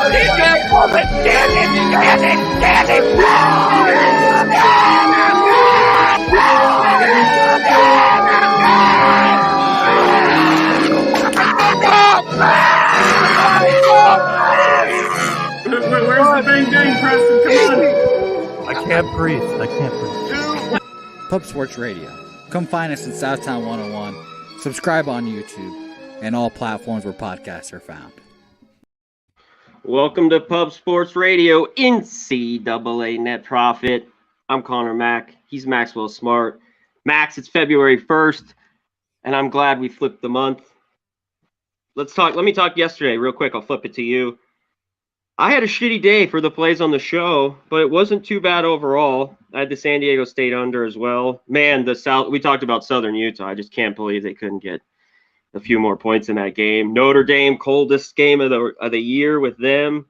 Where's the bang bang, Preston? Come on. I can't breathe. Pub Sports Radio. Come find us in Southtown 101. Subscribe on YouTube and all platforms where podcasts are found. Welcome to Pub Sports Radio, NCAA Net Profit. I'm Conor Mack. He's Maxwell Smart. Max, it's February 1st, and I'm glad we flipped the month. Let me talk yesterday real quick. I'll flip it to you. I had a shitty day for the plays on the show, but it wasn't too bad overall. I had the San Diego State under as well. Man, we talked about Southern Utah. I just can't believe they couldn't get a few more points in that game. Notre Dame, coldest game of the year with them.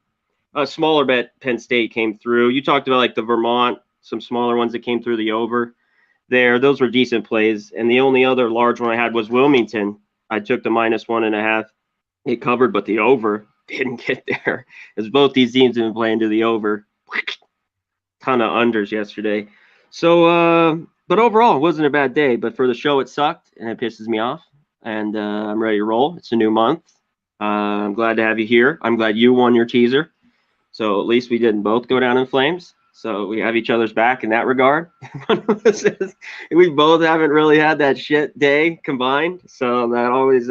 A smaller bet, Penn State came through. You talked about like the Vermont, some smaller ones that came through the over there. Those were decent plays. And the only other large one I had was Wilmington. I took the -1.5. It covered, but the over didn't get there, as both these teams have been playing to the over. Ton of unders yesterday. So, but overall, it wasn't a bad day. But for the show, it sucked, and it pisses me off. And I'm ready to roll. It's a new month. I'm glad to have you here. I'm glad you won your teaser. So at least we didn't both go down in flames. So we have each other's back in that regard. We both haven't really had that shit day combined. So that always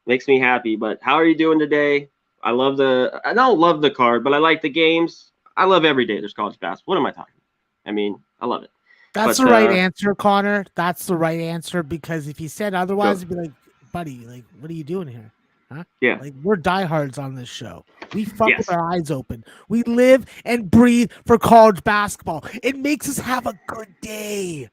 makes me happy. But how are you doing today? I don't love the card, but I like the games. I love every day there's college basketball. What am I talking about? I mean, I love it. That's the right answer, Connor. That's the right answer, because if you said otherwise, it'd be like, buddy, like, what are you doing here? Huh? Yeah. Like, we're diehards on this show. We fuck with our eyes open. We live and breathe for college basketball. It makes us have a good day.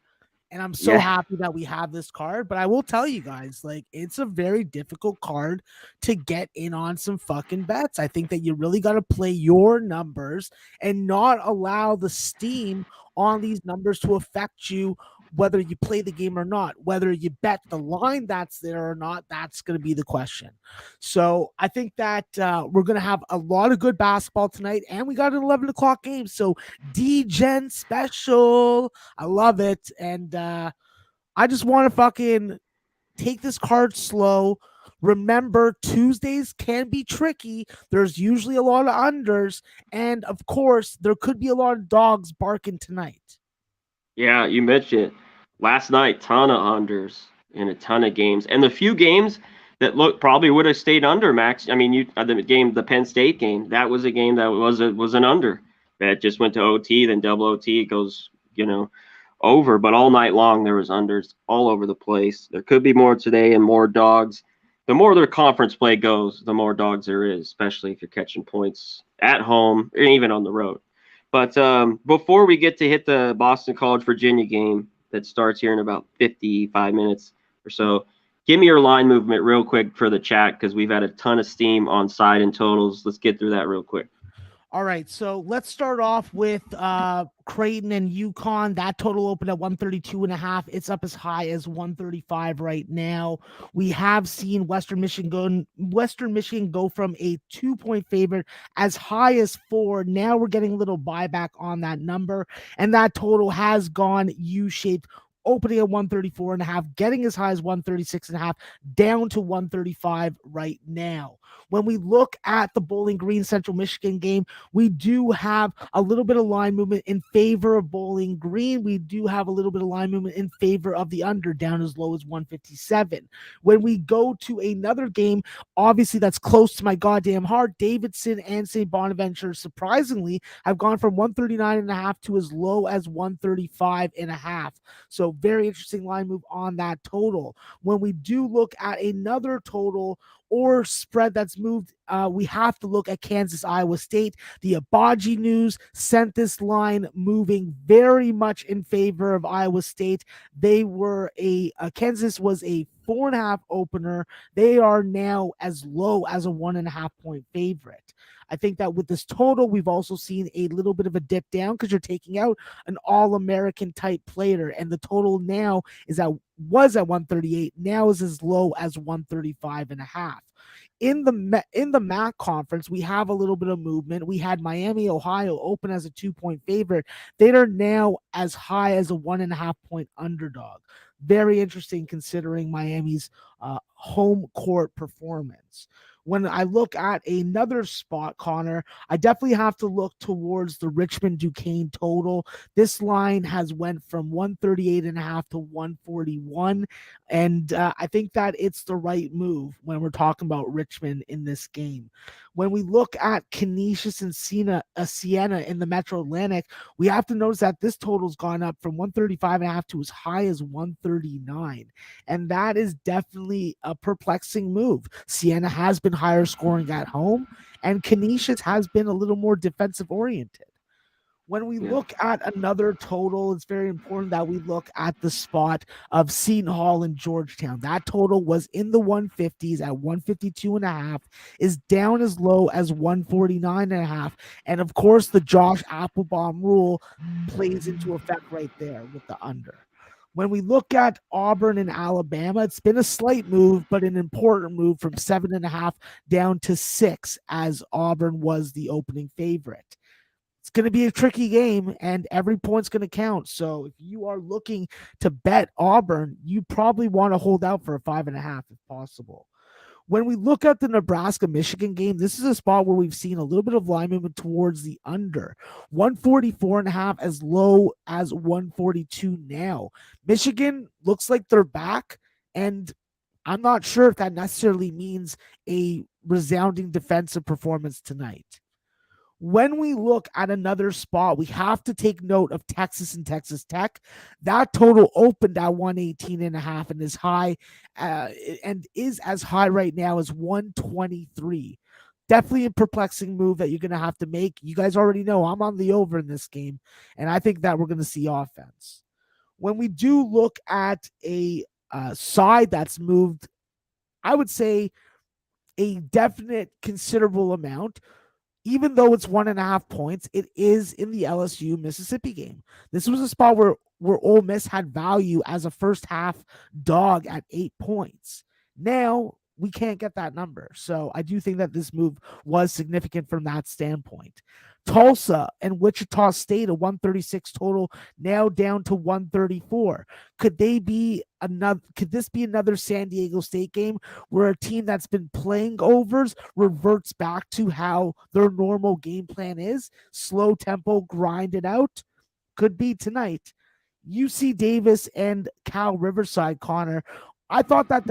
And I'm so happy that we have this card. But I will tell you guys, like, it's a very difficult card to get in on some fucking bets. I think that you really got to play your numbers and not allow the steam on these numbers to affect you, whether you play the game or not. Whether you bet the line that's there or not, that's going to be the question. So I think that we're going to have a lot of good basketball tonight, and we got an 11 o'clock game. So D-Gen special. I love it. And I just want to fucking take this card slow. Remember, Tuesdays can be tricky. There's usually a lot of unders. And, of course, there could be a lot of dogs barking tonight. Yeah, you mentioned it. Last night, ton of unders in a ton of games. And the few games that probably would have stayed under, Max. I mean, the Penn State game, that was a game that was an under. That just went to OT, then double OT. It goes, over. But all night long, there was unders all over the place. There could be more today and more dogs. The more their conference play goes, the more dogs there is, especially if you're catching points at home and even on the road. But before we get to hit the Boston College Virginia game that starts here in about 55 minutes or so, give me your line movement real quick for the chat, because we've had a ton of steam on side and totals. Let's get through that real quick. All right, so let's start off with Creighton and UConn. That total opened at 132.5. It's up as high as 135 right now. We have seen Western Michigan go from a 2-point favorite as high as 4. Now we're getting a little buyback on that number, and that total has gone U-shaped, opening at 134.5, getting as high as 136.5, down to 135 right now. When we look at the Bowling Green Central Michigan game, we do have a little bit of line movement in favor of Bowling Green. We do have a little bit of line movement in favor of the under, down as low as 157. When we go to another game, obviously that's close to my goddamn heart, Davidson and St. Bonaventure, surprisingly, have gone from 139.5 to as low as 135.5. So very interesting line move on that total. When we do look at another total or spread that's moved, we have to look at Kansas, Iowa State. The Abaji News sent this line moving very much in favor of Iowa State. They were Kansas was a 4.5 opener. They are now as low as a 1.5 point favorite. I think that with this total, we've also seen a little bit of a dip down because you're taking out an All-American type player, and the total now was at 138, now is as low as 135.5. In the MAC conference, we have a little bit of movement. We had Miami, Ohio open as a 2-point favorite. They are now as high as a 1.5-point underdog. Very interesting considering Miami's home court performance. When I look at another spot, Connor, I definitely have to look towards the Richmond Duquesne total. This line has went from 138.5 to 141, and I think that it's the right move when we're talking about Richmond in this game. When we look at Canisius and Siena in the Metro Atlantic, we have to notice that this total's gone up from 135.5 to as high as 139, and that is definitely a perplexing move. Siena has been higher scoring at home, and Canisius has been a little more defensive oriented. When we look at another total, it's very important that we look at the spot of Seton Hall and Georgetown. That total was in the 150s at 152.5, is down as low as 149.5. And of course, the Josh Applebaum rule plays into effect right there with the under. When we look at Auburn and Alabama, it's been a slight move, but an important move from 7.5 down to 6, as Auburn was the opening favorite. It's going to be a tricky game, and every point's going to count. So if you are looking to bet Auburn, you probably want to hold out for a 5.5 if possible. When we look at the Nebraska-Michigan game, this is a spot where we've seen a little bit of line movement towards the under. 144.5 as low as 142 now. Michigan looks like they're back, and I'm not sure if that necessarily means a resounding defensive performance tonight. When we look at another spot, we have to take note of Texas and Texas Tech. That total opened at 118.5 and is high, and is as high right now as 123. Definitely a perplexing move that you're going to have to make. You guys already know I'm on the over in this game, and I think that we're going to see offense. When we do look at a side that's moved, I would say a definite considerable amount. Even though it's 1.5 points, it is in the LSU Mississippi game. This was a spot where Ole Miss had value as a first half dog at 8 points. Now we can't get that number. So I do think that this move was significant from that standpoint. Tulsa and Wichita State, a 136 total, now down to 134. Could this be another San Diego State game where a team that's been playing overs reverts back to how their normal game plan is? Slow tempo, grind it out. Could be tonight. UC Davis and Cal Riverside, Connor. I thought that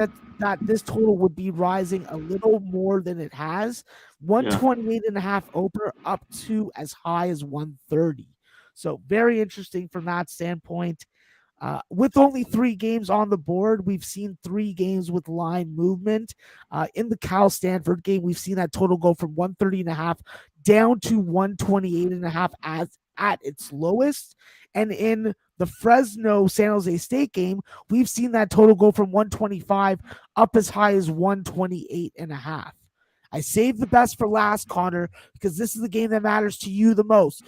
this total would be rising a little more than it has. 128.5 opener up to as high as 130. So very interesting from that standpoint. With only 3 games on the board, we've seen 3 games with line movement. In the Cal Stanford game, we've seen that total go from 130.5 down to 128.5 at its lowest. And in the Fresno San Jose State game, we've seen that total go from 125 up as high as 128.5. I saved the best for last, Connor, because this is the game that matters to you the most.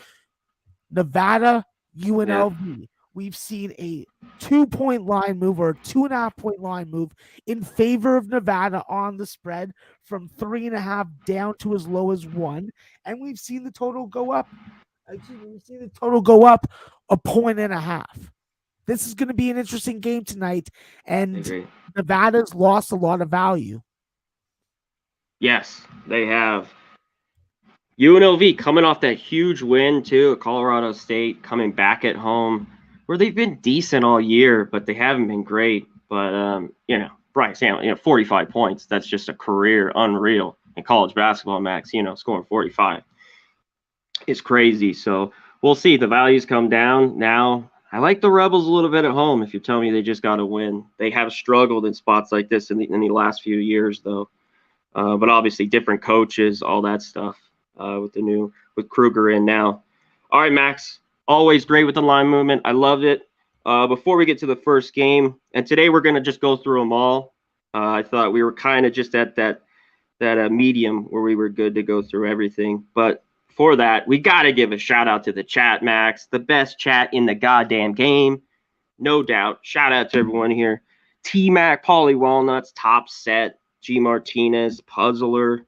Nevada, UNLV. We've seen a 2-point line move or a 2.5-point line move in favor of Nevada on the spread from 3.5 down to as low as 1. And we've seen the total go up. We've seen the total go up 1.5 points. This is going to be an interesting game tonight, and Nevada's lost a lot of value. Yes, they have. UNLV coming off that huge win, too, at Colorado State, coming back at home, where they've been decent all year, but they haven't been great. But, Bryce Hamilton, 45 points, that's just a career unreal in college basketball, Max, scoring 45. It's crazy. So we'll see. The values come down. Now, I like the Rebels a little bit at home if you tell me they just got to win. They have struggled in spots like this in the last few years, though. But obviously different coaches, all that stuff with Kruger in now. All right, Max, always great with the line movement. I love it. Before we get to the first game, and today we're going to just go through them all. I thought we were kind of just at that medium where we were good to go through everything. But for that, we got to give a shout out to the chat, Max, the best chat in the goddamn game. No doubt. Shout out to everyone here. T-Mac, Polly Walnuts, Top Set, G Martinez, Puzzler,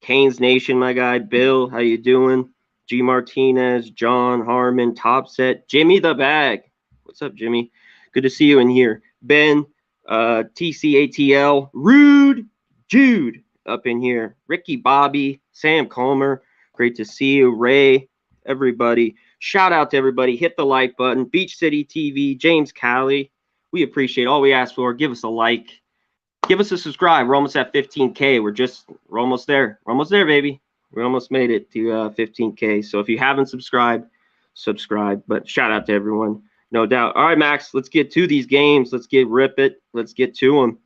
Canes Nation, my guy, Bill, how you doing? G Martinez, John Harmon, Top Set, Jimmy the Bag. What's up, Jimmy? Good to see you in here. Ben, TCATL, Rude, Jude up in here. Ricky Bobby, Sam Comer, great to see you. Ray, everybody. Shout out to everybody. Hit the like button. Beach City TV, James Callie. We appreciate all we ask for. Give us a like. Give us a subscribe. We're almost at 15K. We're almost there. We're almost there, baby. We almost made it to 15K. So if you haven't subscribed, subscribe. But shout out to everyone. No doubt. All right, Max, let's get to these games. Let's rip it. Let's get to them.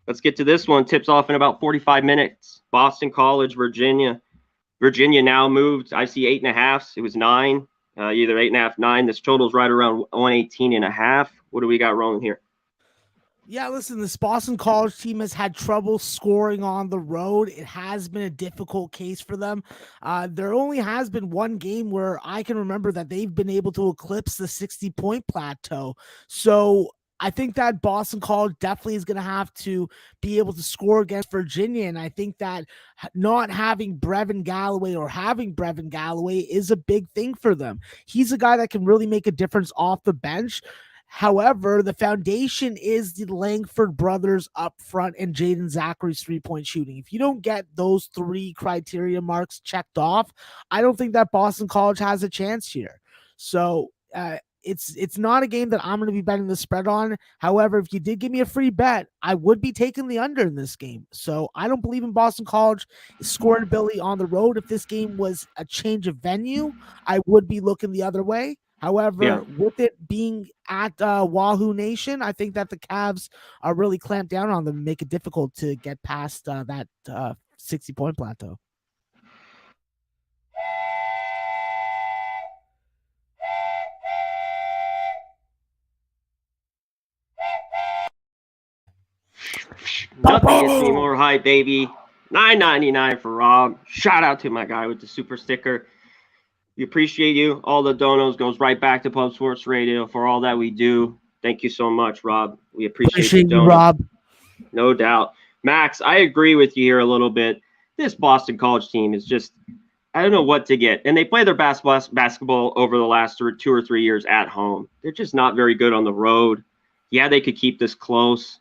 Let's get to this one. Tips off in about 45 minutes. Boston College, Virginia. Virginia now moved. I see 8.5. It was 9. Either 8.5, 9. This total's right around 118.5. What do we got rolling here? Yeah, listen, this Boston College team has had trouble scoring on the road. It has been a difficult case for them. There only has been one game where I can remember that they've been able to eclipse the 60-point plateau. So I think that Boston College definitely is going to have to be able to score against Virginia. And I think that not having Brevin Galloway or having Brevin Galloway is a big thing for them. He's a guy that can really make a difference off the bench. However, the foundation is the Langford brothers up front and Jaden Zachary's three-point shooting. If you don't get those 3 criteria marks checked off, I don't think that Boston College has a chance here. So it's not a game that I'm going to be betting the spread on. However, if you did give me a free bet, I would be taking the under in this game. So I don't believe in Boston College scoring ability on the road. If this game was a change of venue, I would be looking the other way. However, with it being at Wahoo Nation, I think that the Cavs are really clamped down on them and make it difficult to get past that 60-point plateau. Nothing gets me more hype, baby. $9.99 for Rob. Shout out to my guy with the super sticker. We appreciate you. All the donos goes right back to Pub Sports Radio for all that we do. Thank you so much, Rob. We appreciate you, Rob. No doubt. Max, I agree with you here a little bit. This Boston College team is just, I don't know what to get. And they play their basketball over the last 2 or 3 years at home. They're just not very good on the road. Yeah, they could keep this close.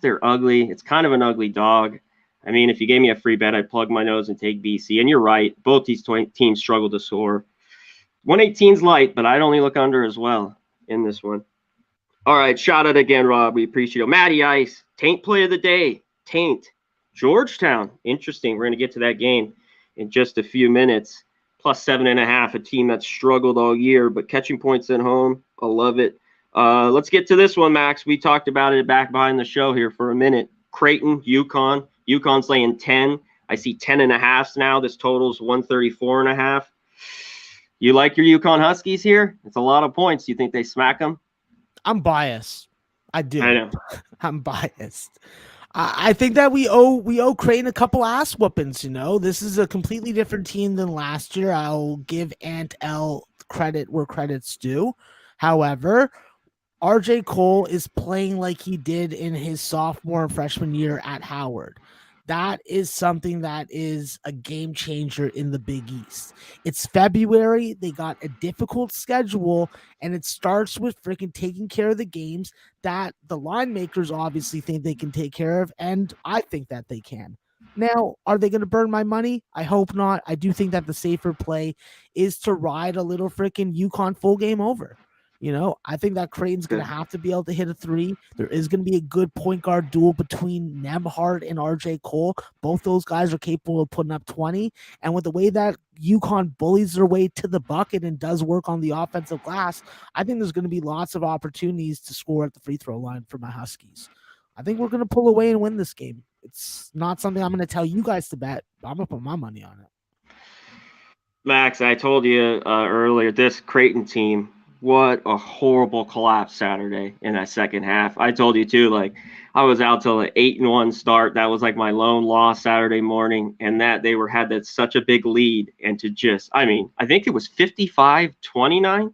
They're ugly. It's kind of an ugly dog. I mean, if you gave me a free bet, I'd plug my nose and take BC. And you're right. Both these teams struggle to score. 118's light, but I'd only look under as well in this one. All right. Shout out again, Rob. We appreciate it. Matty Ice, Taint play of the day. Taint. Georgetown. Interesting. We're going to get to that game in just a few minutes. Plus 7.5, a team that's struggled all year, but catching points at home. I love it. Let's get to this one, Max. We talked about it back behind the show here for a minute. Creighton, UConn. UConn's laying 10. I see 10.5 now. This total's 134.5. You like your UConn Huskies here? It's a lot of points. You think they smack them? I'm biased. I do. I know. I'm biased. I think that we owe Creighton a couple ass whoopings. This is a completely different team than last year. I'll give Ant L credit where credit's due. However, RJ Cole is playing like he did in his sophomore and freshman year at Howard. That is something that is a game changer in the Big East. It's February. They got a difficult schedule, and it starts with freaking taking care of the games that the line makers obviously think they can take care of, and I think that they can. Now, are they going to burn my money? I hope not. I do think that the safer play is to ride a little freaking UConn full game over. I think that Creighton's going to have to be able to hit a 3. There is going to be a good point guard duel between Nembhard and RJ Cole. Both those guys are capable of putting up 20. And with the way that UConn bullies their way to the bucket and does work on the offensive glass, I think there's going to be lots of opportunities to score at the free throw line for my Huskies. I think we're going to pull away and win this game. It's not something I'm going to tell you guys to bet, but I'm going to put my money on it. Max, I told you earlier, this Creighton team, what a horrible collapse Saturday in that second half. I told you too, like I was out till an 8-1 start. That was like my lone loss Saturday morning, and that they had that such a big lead, and to just, I mean, I think it was 55-29,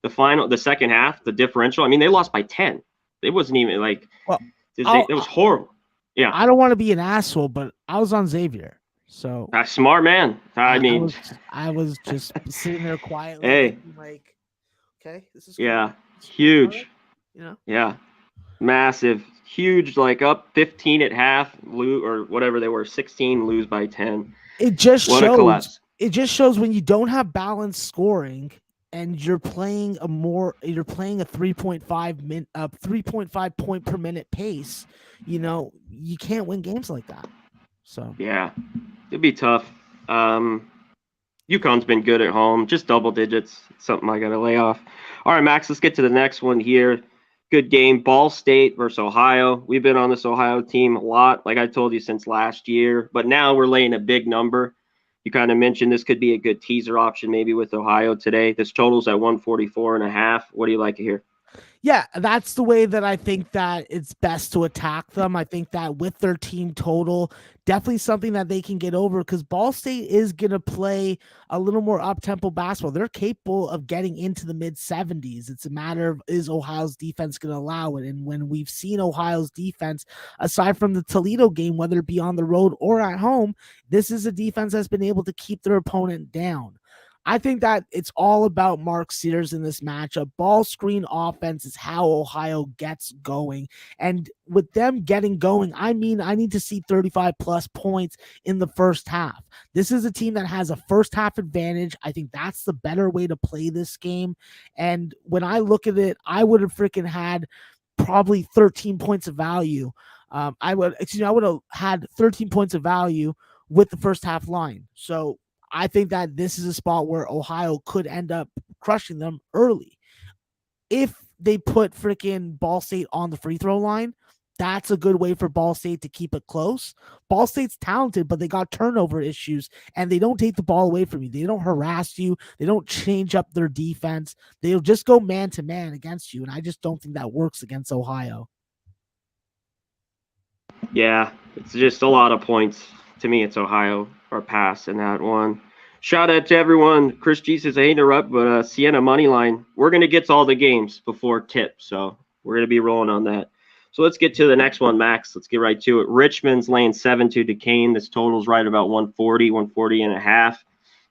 the second half, the differential. I mean, they lost by 10. It wasn't even like, Well, it was horrible. Yeah. I don't want to be an asshole, but I was on Xavier. So Smart man. I mean, I was just sitting there quietly, hey, like, okay, this is yeah, cool. huge, you know, yeah, massive, huge, like up 15 at half, lose or whatever they were, 16, lose by 10. It just what a collapse. It just shows when you don't have balanced scoring and you're playing a 3.5 point per minute pace. You know, you can't win games like that. So yeah, it'd be tough. UConn's been good at home, just double digits. Something I got to lay off. All right, Max, let's get to the next one here. Good game, Ball State versus Ohio. We've been on this Ohio team a lot, like I told you, since last year. But now we're laying a big number. You kind of mentioned this could be a good teaser option maybe with Ohio today. This total's at 144.5. What do you like to hear? Yeah, that's the way that I think that it's best to attack them. I think that with their team total, definitely something that they can get over because Ball State is going to play a little more up-tempo basketball. They're capable of getting into the mid-70s. It's a matter of, is Ohio's defense going to allow it? And when we've seen Ohio's defense, aside from the Toledo game, whether it be on the road or at home, this is a defense that's been able to keep their opponent down. I think that it's all about Mark Sears in this matchup. Ball screen offense is how Ohio gets going. And with them getting going, I mean, I need to see 35 plus points in the first half. This is a team that has a first half advantage. I think that's the better way to play this game. And when I look at it, I would have freaking had probably 13 points of value. I would have had 13 points of value with the first half line. So I think that this is a spot where Ohio could end up crushing them early. If they put freaking Ball State on the free throw line, that's a good way for Ball State to keep it close. Ball State's talented, but they got turnover issues, and they don't take the ball away from you. They don't harass you. They don't change up their defense. They'll just go man-to-man against you, and I just don't think that works against Ohio. Yeah, it's just a lot of points. To me, it's Ohio or pass in that one. Shout out to everyone. Chris G says, I hate to interrupt, but Sienna Moneyline, we're going to get to all the games before tip. So we're going to be rolling on that. So let's get to the next one, Max. Let's get right to it. Richmond's laying 7-2 Duquesne. This total's right about 140 and a half.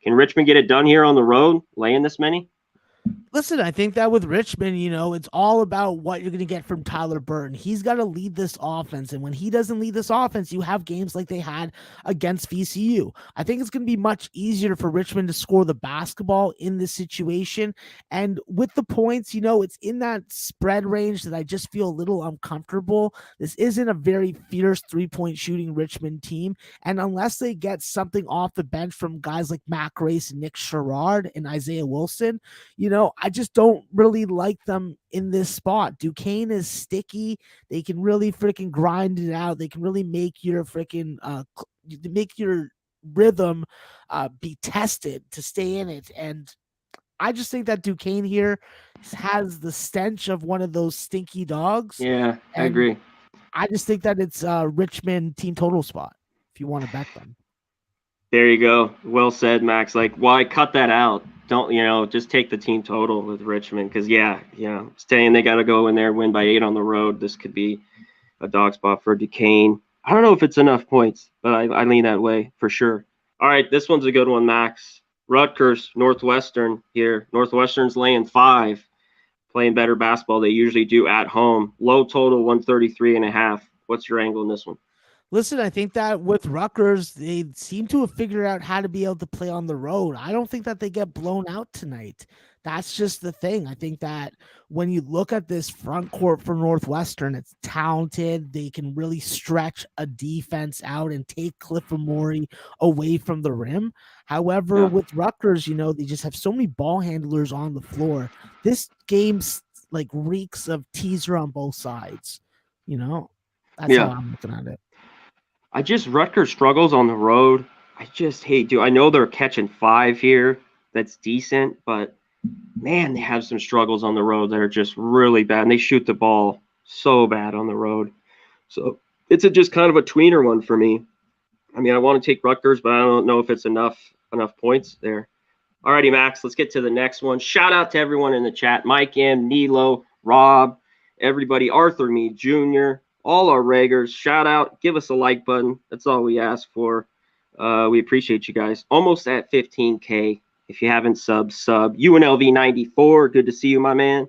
Can Richmond get it done here on the road, laying this many? Listen, I think that with Richmond, it's all about what you're going to get from Tyler Burton. He's got to lead this offense. And when he doesn't lead this offense, you have games like they had against VCU. I think it's going to be much easier for Richmond to score the basketball in this situation. And with the points, it's in that spread range that I just feel a little uncomfortable. This isn't a very fierce 3-point shooting Richmond team. And unless they get something off the bench from guys like Matt Grace and Nick Sherrard and Isaiah Wilson, I just don't really like them in this spot. Duquesne is sticky. They can really freaking grind it out. They can really make your freaking make your rhythm be tested to stay in it. And I just think that Duquesne here has the stench of one of those stinky dogs. Yeah, I agree. I just think that it's a Richmond team total spot if you want to bet them. There you go. Well said, Max. Like, why cut that out? Don't, just take the team total with Richmond because, saying they got to go in there and win by 8 on the road, this could be a dog spot for Duquesne. I don't know if it's enough points, but I lean that way for sure. All right, this one's a good one, Max. Rutgers, Northwestern here. Northwestern's laying 5, playing better basketball. They usually do at home. Low total, 133.5. What's your angle in this one? Listen, I think that with Rutgers, they seem to have figured out how to be able to play on the road. I don't think that they get blown out tonight. That's just the thing. I think that when you look at this front court for Northwestern, it's talented. They can really stretch a defense out and take Cliff Amore away from the rim. However, with Rutgers, they just have so many ball handlers on the floor. This game's like reeks of teaser on both sides. That's how I'm looking at it. Rutgers struggles on the road. I just hate I know they're catching 5 here. That's decent, but man, they have some struggles on the road that are just really bad. And they shoot the ball so bad on the road. So it's just kind of a tweener one for me. I mean, I want to take Rutgers, but I don't know if it's enough points there. Alrighty, Max, let's get to the next one. Shout out to everyone in the chat. Mike M, Nilo, Rob, everybody, Arthur Mead Jr., all our Raggers. Shout out. Give us a like button. That's all we ask for. We appreciate you guys. Almost at 15K. If you haven't sub. UNLV 94. Good to see you, my man.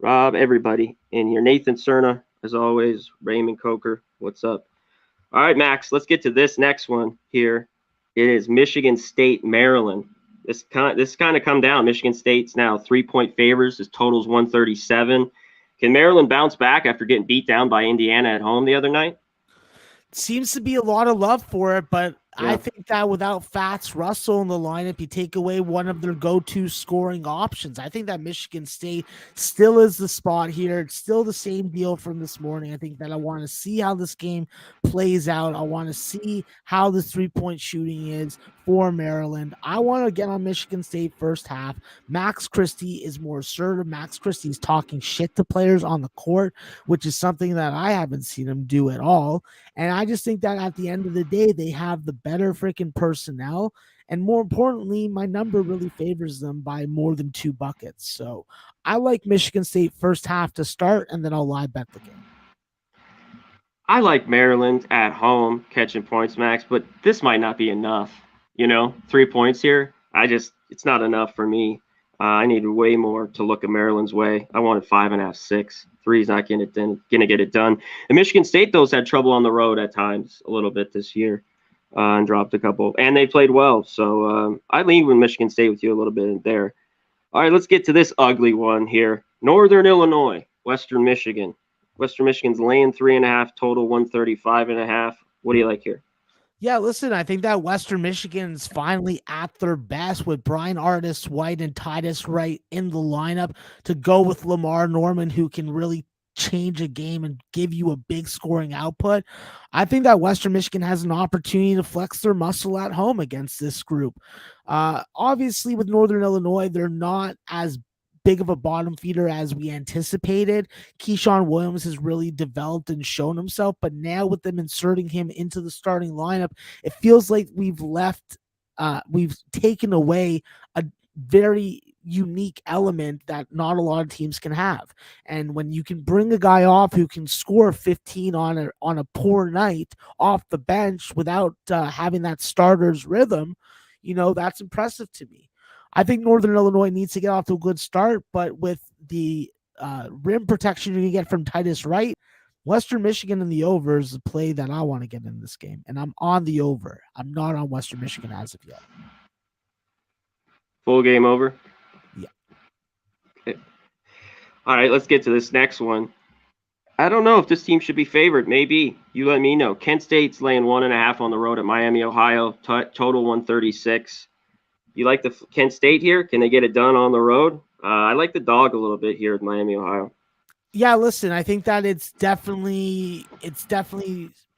Rob, everybody in here. Nathan Cerna, as always. Raymond Coker. What's up? All right, Max, let's get to this next one here. It is Michigan State, Maryland. This kind of come down. Michigan State's now 3-point favors. This total's 137. Can Maryland bounce back after getting beat down by Indiana at home the other night? Seems to be a lot of love for it, but Yeah. I think that without Fats Russell in the lineup, you take away one of their go-to scoring options. I think that Michigan State still is the spot here. It's still the same deal from this morning. I think that I want to see how this game plays out. I want to see how the three-point shooting is for Maryland. I want to get on Michigan State first half. Max Christie is more assertive. Max Christie is talking shit to players on the court, which is something that I haven't seen him do at all. And I just think that at the end of the day, they have the better freaking personnel. And more importantly, my number really favors them by more than 2 buckets. So I like Michigan State first half to start, and then I'll live bet the game. I like Maryland at home catching points, Max, but this might not be enough. 3 points here. It's not enough for me. I needed way more to look at Maryland's way. I wanted 5.5, 6. 3's not going to get it done. And Michigan State, those had trouble on the road at times a little bit this year and dropped a couple. And they played well. So I lean with Michigan State with you a little bit there. All right, let's get to this ugly one here. Northern Illinois, Western Michigan. Western Michigan's laying 3.5, total 135.5. What do you like here? Yeah, listen, I think that Western Michigan's finally at their best with Brian Artis White and Titus Wright in the lineup to go with Lamar Norman, who can really change a game and give you a big scoring output. I think that Western Michigan has an opportunity to flex their muscle at home against this group. Obviously, with Northern Illinois, they're not as big of a bottom feeder as we anticipated. Keyshawn Williams has really developed and shown himself, but now with them inserting him into the starting lineup, it feels like we've taken away a very unique element that not a lot of teams can have. And when you can bring a guy off who can score 15 on a poor night off the bench without having that starter's rhythm, that's impressive to me. I think Northern Illinois needs to get off to a good start, but with the rim protection you can get from Titus Wright, Western Michigan in the over is the play that I want to get in this game, and I'm on the over. I'm not on Western Michigan as of yet. Full game over? Yeah. Okay. All right, let's get to this next one. I don't know if this team should be favored. Maybe. You let me know. Kent State's laying 1.5 on the road at Miami, Ohio, total 136. You like the Kent State here? Can they get it done on the road? I like the dog a little bit here at Miami, Ohio. Yeah, listen, I think that it's definitely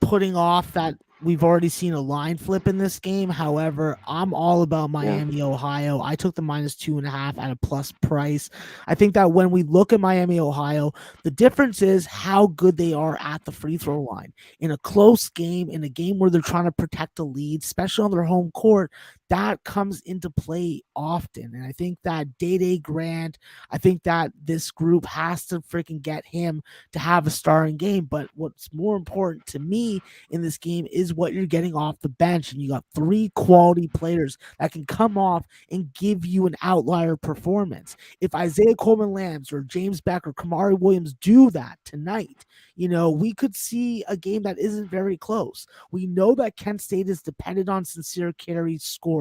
putting off that we've already seen a line flip in this game. However, I'm all about Miami, Ohio. I took the -2.5 at a plus price. I think that when we look at Miami, Ohio, the difference is how good they are at the free throw line. In a close game, in a game where they're trying to protect a lead, especially on their home court, that comes into play often. And I think that Day Grant, I think that this group has to freaking get him to have a starring game. But what's more important to me in this game is what you're getting off the bench. And you got 3 quality players that can come off and give you an outlier performance. If Isaiah Coleman-Lambs or James Beck or Kamari Williams do that tonight, we could see a game that isn't very close. We know that Kent State is dependent on Sincere Carey's scoring,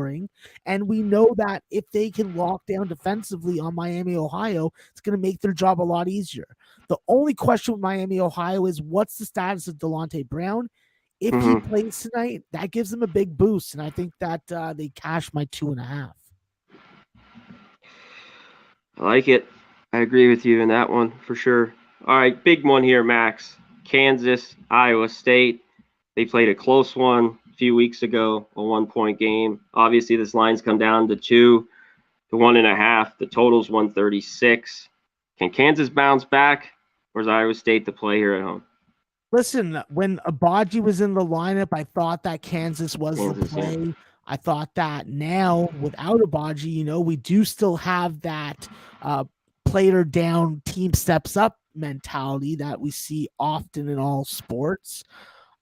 and we know that if they can lock down defensively on Miami, Ohio, it's going to make their job a lot easier. The only question with Miami, Ohio is what's the status of Delonte Brown? If he plays tonight, that gives them a big boost, and I think that they cash my 2.5. I like it. I agree with you in that one for sure. All right, big one here, Max. Kansas, Iowa State. They played a close one a few weeks ago, a 1-point game. Obviously, this line's come down to 2. the 1.5. The total's 136. Can Kansas bounce back, or is Iowa State the play here at home? Listen, when Abaji was in the lineup, I thought that Kansas was the play. Yeah. I thought that now without Abaji, we do still have that player down, team steps up mentality that we see often in all sports.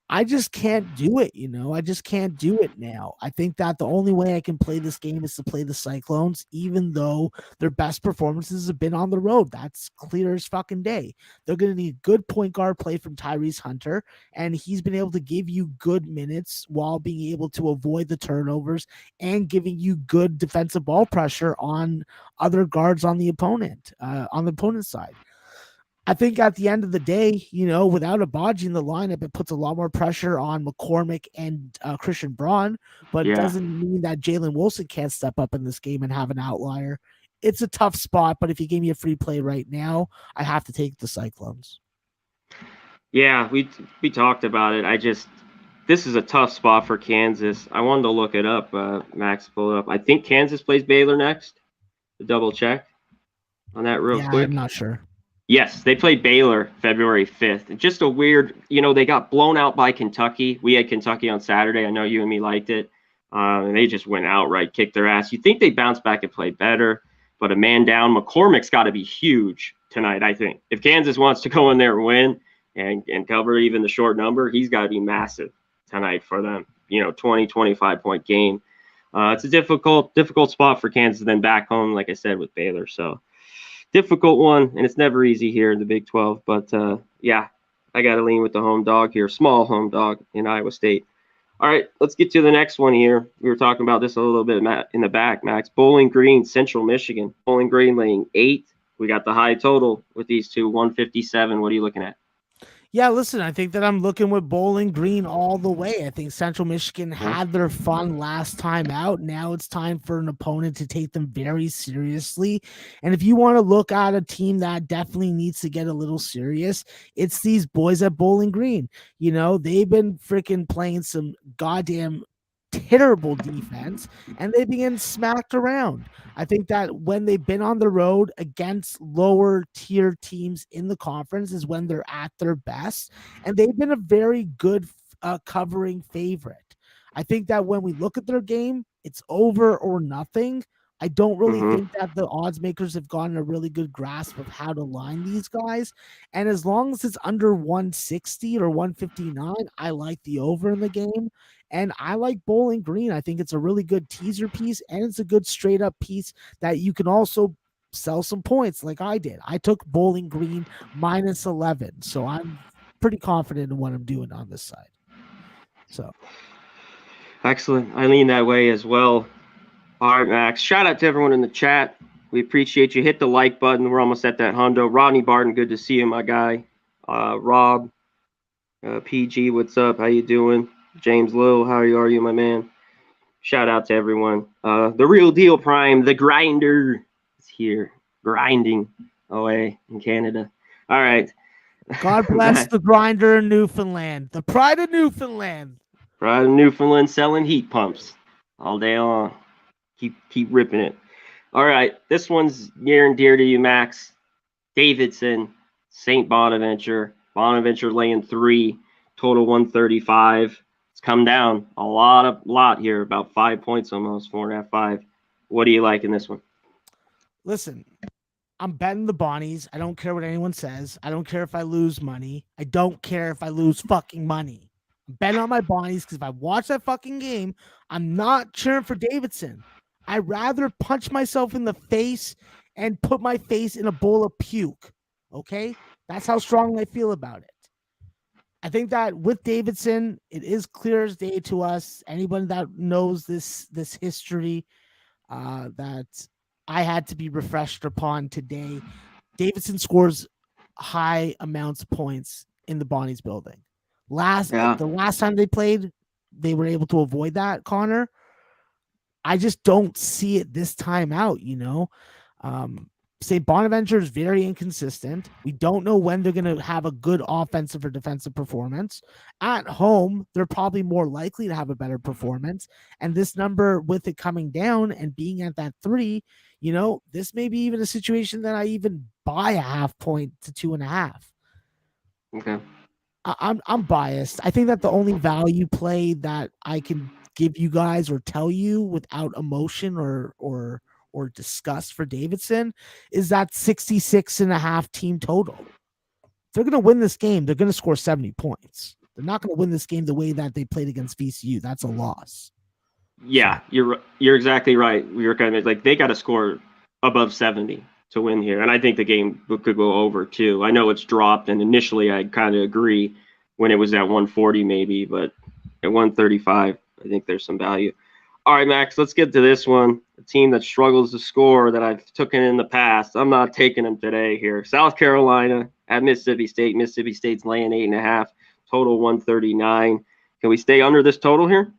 I just can't do it, I just can't do it now. I think that the only way I can play this game is to play the Cyclones, even though their best performances have been on the road. That's clear as fucking day. They're going to need good point guard play from Tyrese Hunter, and he's been able to give you good minutes while being able to avoid the turnovers and giving you good defensive ball pressure on other guards on the opponent's side. I think at the end of the day, without Abaji in the lineup, it puts a lot more pressure on McCormick and Christian Braun, but it doesn't mean that Jalen Wilson can't step up in this game and have an outlier. It's a tough spot, but if you gave me a free play right now, I have to take the Cyclones. Yeah, we talked about it. This is a tough spot for Kansas. I wanted to look it up. Max, pull it up. I think Kansas plays Baylor next. To double check on that real quick. I'm not sure. Yes, they played Baylor February 5th. Just a weird, they got blown out by Kentucky. We had Kentucky on Saturday. I know you and me liked it. And they just went outright, kicked their ass. You'd think they'd bounce back and play better, but a man down. McCormick's got to be huge tonight, I think. If Kansas wants to go in there and win and cover even the short number, he's got to be massive tonight for them. 20, 25-point game. It's a difficult spot for Kansas, then back home, like I said, with Baylor. So difficult one, and it's never easy here in the Big 12. But, I got to lean with the home dog here, small home dog in Iowa State. All right, let's get to the next one here. We were talking about this a little bit in the back, Max. Bowling Green, Central Michigan. Bowling Green laying 8. We got the high total with these two, 157. What are you looking at? Yeah, listen, I think that I'm looking with Bowling Green all the way. I think Central Michigan had their fun last time out. Now it's time for an opponent to take them very seriously. And if you want to look at a team that definitely needs to get a little serious, it's these boys at Bowling Green. They've been freaking playing some goddamn terrible defense, and they've been smacked around. I think that when they've been on the road against lower tier teams in the conference is when they're at their best, and they've been a very good covering favorite. I think that when we look at their game, it's over or nothing. I don't really think that the odds makers have gotten a really good grasp of how to line these guys. And as long as it's under 160 or 159, I like the over in the game. And I like Bowling Green. I think it's a really good teaser piece, and it's a good straight up piece that you can also sell some points like I did. I took Bowling Green -11. So I'm pretty confident in what I'm doing on this side. So excellent. I lean that way as well. All right, Max. Shout out to everyone in the chat. We appreciate you. Hit the like button. We're almost at that hundo. Rodney Barton, good to see you, my guy. Rob, PG, what's up? How you doing? James Little, how are you, my man? Shout out to everyone. The real deal Prime, the grinder is here. Grinding away in Canada. All right. God bless the grinder in Newfoundland. The pride of Newfoundland. Pride of Newfoundland selling heat pumps all day long. Keep ripping it. All right. This one's near and dear to you, Max. Davidson, St. Bonaventure. Bonaventure laying 3, total 135. It's come down a lot here, about 5 points almost, 4.5, 5. What do you like in this one? Listen, I'm betting the Bonnies. I don't care what anyone says. I don't care if I lose money. I don't care if I lose fucking money. I'm betting on my Bonnies because if I watch that fucking game, I'm not cheering for Davidson. I'd rather punch myself in the face and put my face in a bowl of puke. Okay? That's how strongly I feel about it. I think that with Davidson, it is clear as day to us, anybody that knows this history, that I had to be refreshed upon today. Davidson scores high amounts of points in the Bonnies building. The last time they played, they were able to avoid that, Connor. I just don't see it this time out, St. Bonaventure is very inconsistent. We don't know when they're going to have a good offensive or defensive performance. At home, they're probably more likely to have a better performance. And this number, with it coming down and being at that 3, this may be even a situation that I even buy a 0.5 point to 2.5. Okay. I'm biased. I think that the only value play that I can give you guys or tell you without emotion or disgust for Davidson is that 66.5 team total. If they're going to win this game, they're going to score 70 points. They're not going to win this game the way that they played against VCU. That's a loss. Yeah, you're exactly right. We were kind of like, they got to score above 70 to win here. And I think the game could go over too. I know it's dropped, and initially I kind of agree when it was at 140 maybe, but at 135, I think there's some value. All right, Max, let's get to this one. A team that struggles to score that I've taken in the past. I'm not taking them today here. South Carolina at Mississippi State. Mississippi State's laying 8.5, total 139. Can we stay under this total here?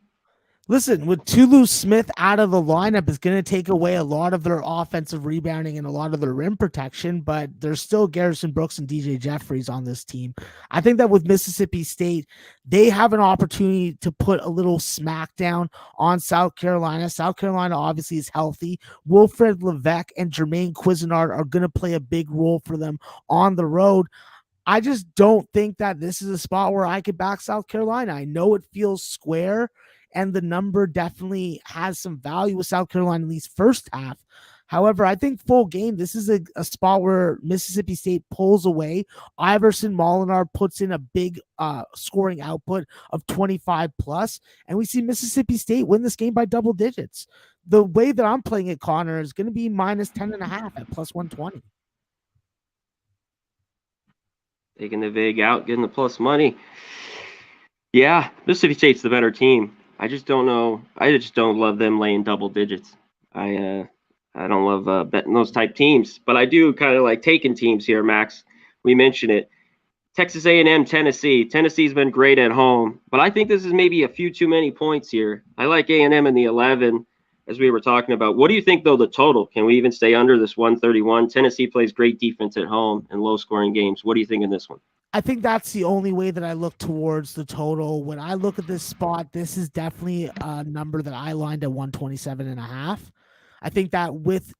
Listen, with Tulu Smith out of the lineup is going to take away a lot of their offensive rebounding and a lot of their rim protection, but there's still Garrison Brooks and DJ Jeffries on this team. I think that with Mississippi State, they have an opportunity to put a little smackdown on South Carolina. South Carolina obviously is healthy. Wilfred Levesque and Jermaine Cuisinart are going to play a big role for them on the road. I just don't think that this is a spot where I could back South Carolina. I know it feels square, and the number definitely has some value with South Carolina, at least first half. However, I think full game, this is a spot where Mississippi State pulls away. Iverson Molinar puts in a big scoring output of 25 plus, and we see Mississippi State win this game by double digits. The way that I'm playing it, Connor, is going to be minus 10.5 at plus 120. Taking the VIG out, getting the plus money. Yeah, Mississippi State's the better team. I just don't know. I just don't love them laying double digits. I don't love betting those type teams, but I do kind of like taking teams here, Max. We mentioned it. Texas A&M, Tennessee. Tennessee's been great at home, but I think this is maybe a few too many points here. I like A&M in the 11, as we were talking about. What do you think, though, the total? Can we even stay under this 131? Tennessee plays great defense at home in low-scoring games. What do you think in this one? I think that's the only way that I look towards the total. When I look at this spot, this is definitely a number that I lined at 127.5. I think that with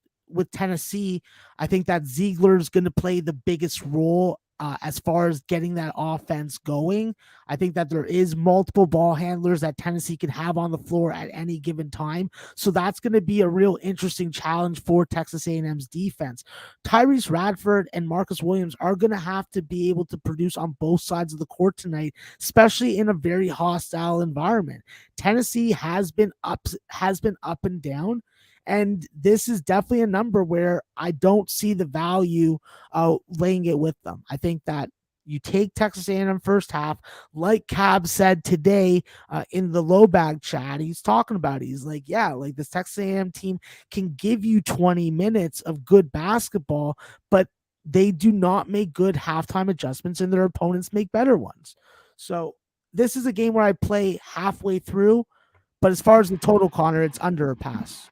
Tennessee, I think that Ziegler's going to play the biggest role as far as getting that offense going. I think that there is multiple ball handlers that Tennessee can have on the floor at any given time. So that's going to be a real interesting challenge for Texas A&M's defense. Tyrese Radford and Marcus Williams are going to have to be able to produce on both sides of the court tonight, especially in a very hostile environment. Tennessee has been up and down. And this is definitely a number where I don't see the value laying it with them. I think that you take Texas A&M first half, like Cab said today in the low bag chat. He's talking about it. He's like, yeah, like this Texas A&M team can give you 20 minutes of good basketball, but they do not make good halftime adjustments, and their opponents make better ones. So this is a game where I play halfway through, but as far as the total, Connor, it's under a pass.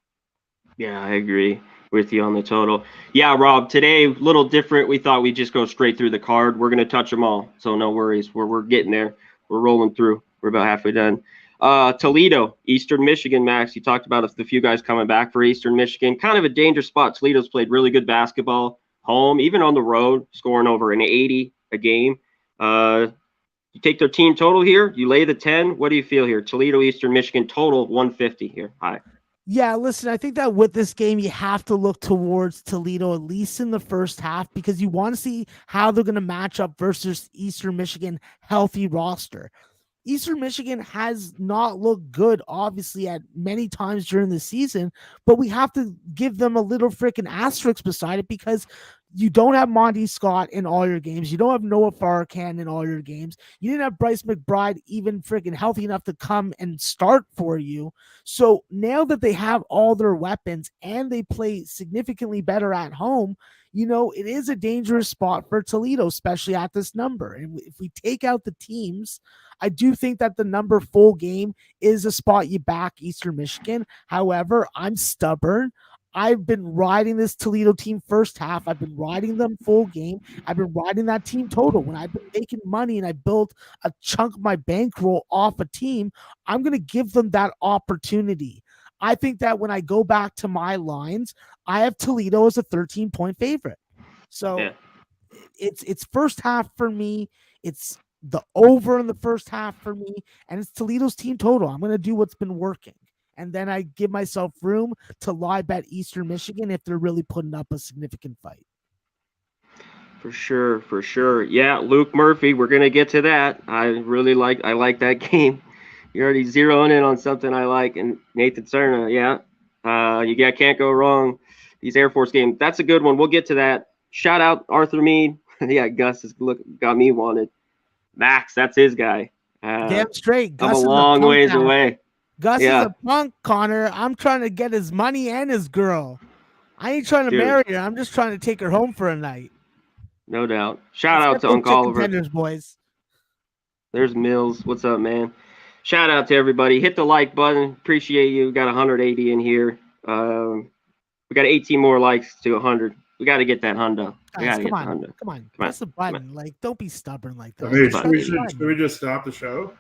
Yeah, I agree with you on the total. Yeah, Rob, today, a little different. We thought we'd just go straight through the card. We're going to touch them all, so no worries. We're getting there. We're rolling through. We're about halfway done. Toledo, Eastern Michigan, Max. You talked about the few guys coming back for Eastern Michigan. Kind of a dangerous spot. Toledo's played really good basketball, home, even on the road, scoring over an 80 a game. You take their team total here. You lay the 10. What do you feel here? Toledo, Eastern Michigan, total 150 here. High. Yeah, listen, I think that with this game, you have to look towards Toledo, at least in the first half, because you want to see how they're going to match up versus Eastern Michigan healthy roster. Eastern Michigan has not looked good, obviously, at many times during the season, but we have to give them a little freaking asterisk beside it because you don't have Monty Scott in all your games. You don't have Noah Farrakhan in all your games. You didn't have Bryce McBride even freaking healthy enough to come and start for you. So now that they have all their weapons and they play significantly better at home, it is a dangerous spot for Toledo, especially at this number. And if we take out the teams, I do think that the number full game is a spot you back Eastern Michigan. However, I'm stubborn. I've been riding this Toledo team first half. I've been riding them full game. I've been riding that team total. When I've been making money and I built a chunk of my bankroll off a team, I'm going to give them that opportunity. I think that when I go back to my lines, I have Toledo as a 13-point favorite. So it's first half for me. It's the over in the first half for me, and it's Toledo's team total. I'm going to do what's been working. And then I give myself room to live bet Eastern Michigan if they're really putting up a significant fight. For sure. Yeah, Luke Murphy, we're gonna get to that. I like that game. You're already zeroing in on something I like. And Nathan Cerna, can't go wrong. These Air Force games. That's a good one. We'll get to that. Shout out Arthur Mead. Yeah, Gus has got me wanted. Max, that's his guy. Damn straight. I'm a long ways away. Gus is a punk, Connor. I'm trying to get his money and his girl. I ain't trying to marry her. I'm just trying to take her home for a night. No doubt. Shout out to Uncle Oliver. Boys. There's Mills. What's up, man? Shout out to everybody. Hit the like button. Appreciate you. We got 180 in here. We got 18 more likes to 100. We got to get that hundo. Guys, come on. Press the button. Like, don't be stubborn like that. Should we just stop the show?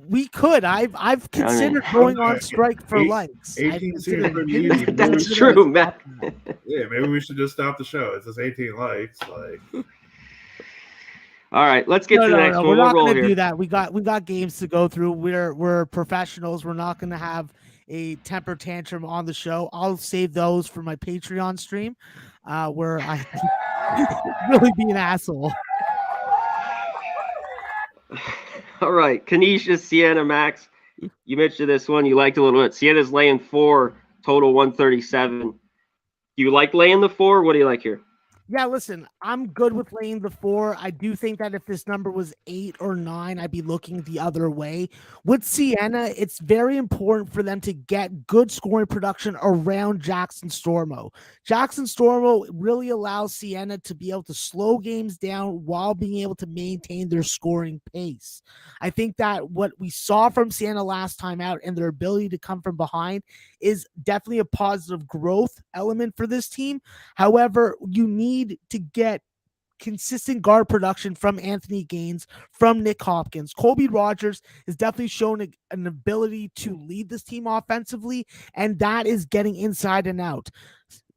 We could. I've considered going on strike for likes. 18 seems pretty easy. That's true, Matt. Yeah, maybe we should just stop the show. It's just 18 likes. All right, let's get to the next one. We're not going to do that. We got games to go through. We're professionals. We're not going to have a temper tantrum on the show. I'll save those for my Patreon stream, where I really be an asshole. All right, Canisius, Siena, Max. You mentioned this one. You liked a little bit. Siena's laying 4, total 137. Do you like laying the 4? What do you like here? Yeah, listen, I'm good with laying the 4. I do think that if this number was 8 or 9, I'd be looking the other way. With Siena, it's very important for them to get good scoring production around Jackson Stormo. Jackson Stormo really allows Siena to be able to slow games down while being able to maintain their scoring pace. I think that what we saw from Siena last time out and their ability to come from behind is definitely a positive growth element for this team. However, you need to get consistent guard production from Anthony Gaines, from Nick Hopkins. Colby Rogers has definitely shown an ability to lead this team offensively, and that is getting inside and out.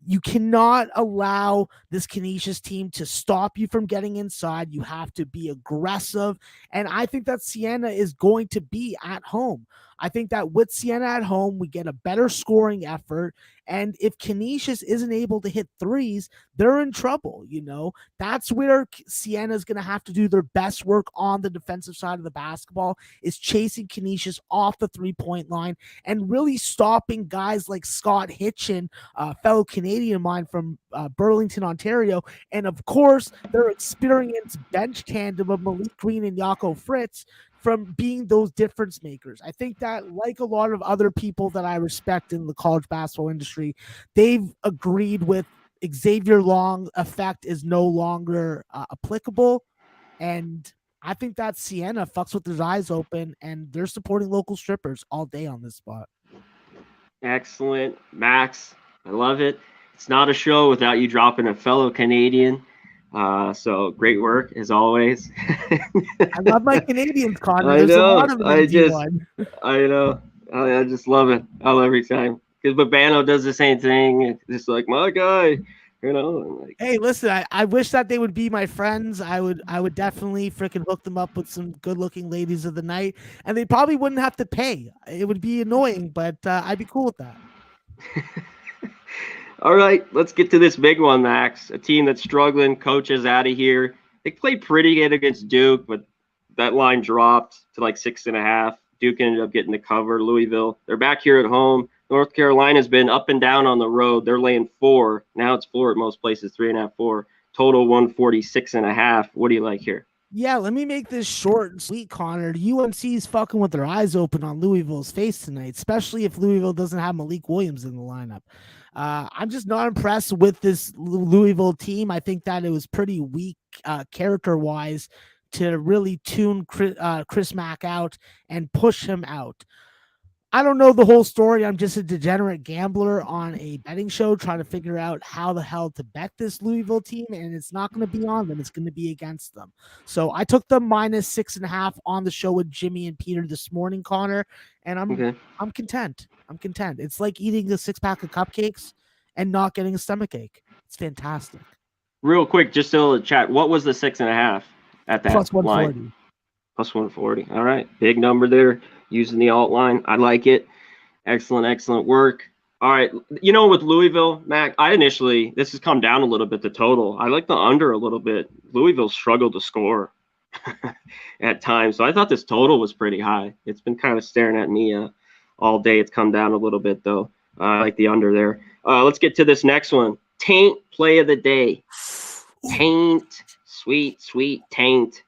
You cannot allow this Canisius team to stop you from getting inside. You have to be aggressive, and I think that Siena is going to be at home. I think that with Siena at home, we get a better scoring effort. And if Canisius isn't able to hit threes, they're in trouble. That's where Siena is going to have to do their best work on the defensive side of the basketball, is chasing Canisius off the 3-point line and really stopping guys like Scott Hitchin, a fellow Canadian of mine from Burlington, Ontario. And of course, their experienced bench tandem of Malik Green and Jaco Fritz from being those difference makers. I think that, like a lot of other people that I respect in the college basketball industry, they've agreed with Xavier Long effect is no longer applicable. And I think that Siena fucks with their eyes open, and they're supporting local strippers all day on this spot. Excellent. Max, I love it. It's not a show without you dropping a fellow Canadian. So great work as always. I love my Canadians, Connor. I know. I just love it. I love every time. Because Babano does the same thing. It's just like, my guy, like, hey, listen, I wish that they would be my friends. I would definitely freaking hook them up with some good looking ladies of the night, and they probably wouldn't have to pay. It would be annoying, but I'd be cool with that. All right, let's get to this big one, Max. A team that's struggling, coach is out of here. They played pretty good against Duke, but that line dropped to like 6.5. Duke ended up getting the cover. Louisville, they're back here at home. North Carolina's been up and down on the road. They're laying 4. Now it's 4 at most places, 3.5, 4. Total 146.5. What do you like here? Yeah, let me make this short and sweet, Connor. UNC's fucking with their eyes open on Louisville's face tonight, especially if Louisville doesn't have Malik Williams in the lineup. I'm just not impressed with this Louisville team. I think that it was pretty weak character-wise to really tune Chris Mack out and push him out. I don't know the whole story. I'm just a degenerate gambler on a betting show trying to figure out how the hell to bet this Louisville team, and it's not going to be on them. It's going to be against them. So I took them -6.5 on the show with Jimmy and Peter this morning, Connor, and I'm content. I'm content. It's like eating a 6-pack of cupcakes and not getting a stomach ache. It's fantastic. Real quick, just still in the chat, what was the 6.5 at that Plus 140. line? Plus 140. All right. Big number there using the alt line. I like it. Excellent work. All right. You know, with Louisville, Mac, this has come down a little bit, the total. I like the under a little bit. Louisville struggled to score at times. So I thought this total was pretty high. It's been kind of staring at me all day. It's come down a little bit, though. I like the under there. Let's get to this next one. Taint play of the day. Taint. Sweet Taint.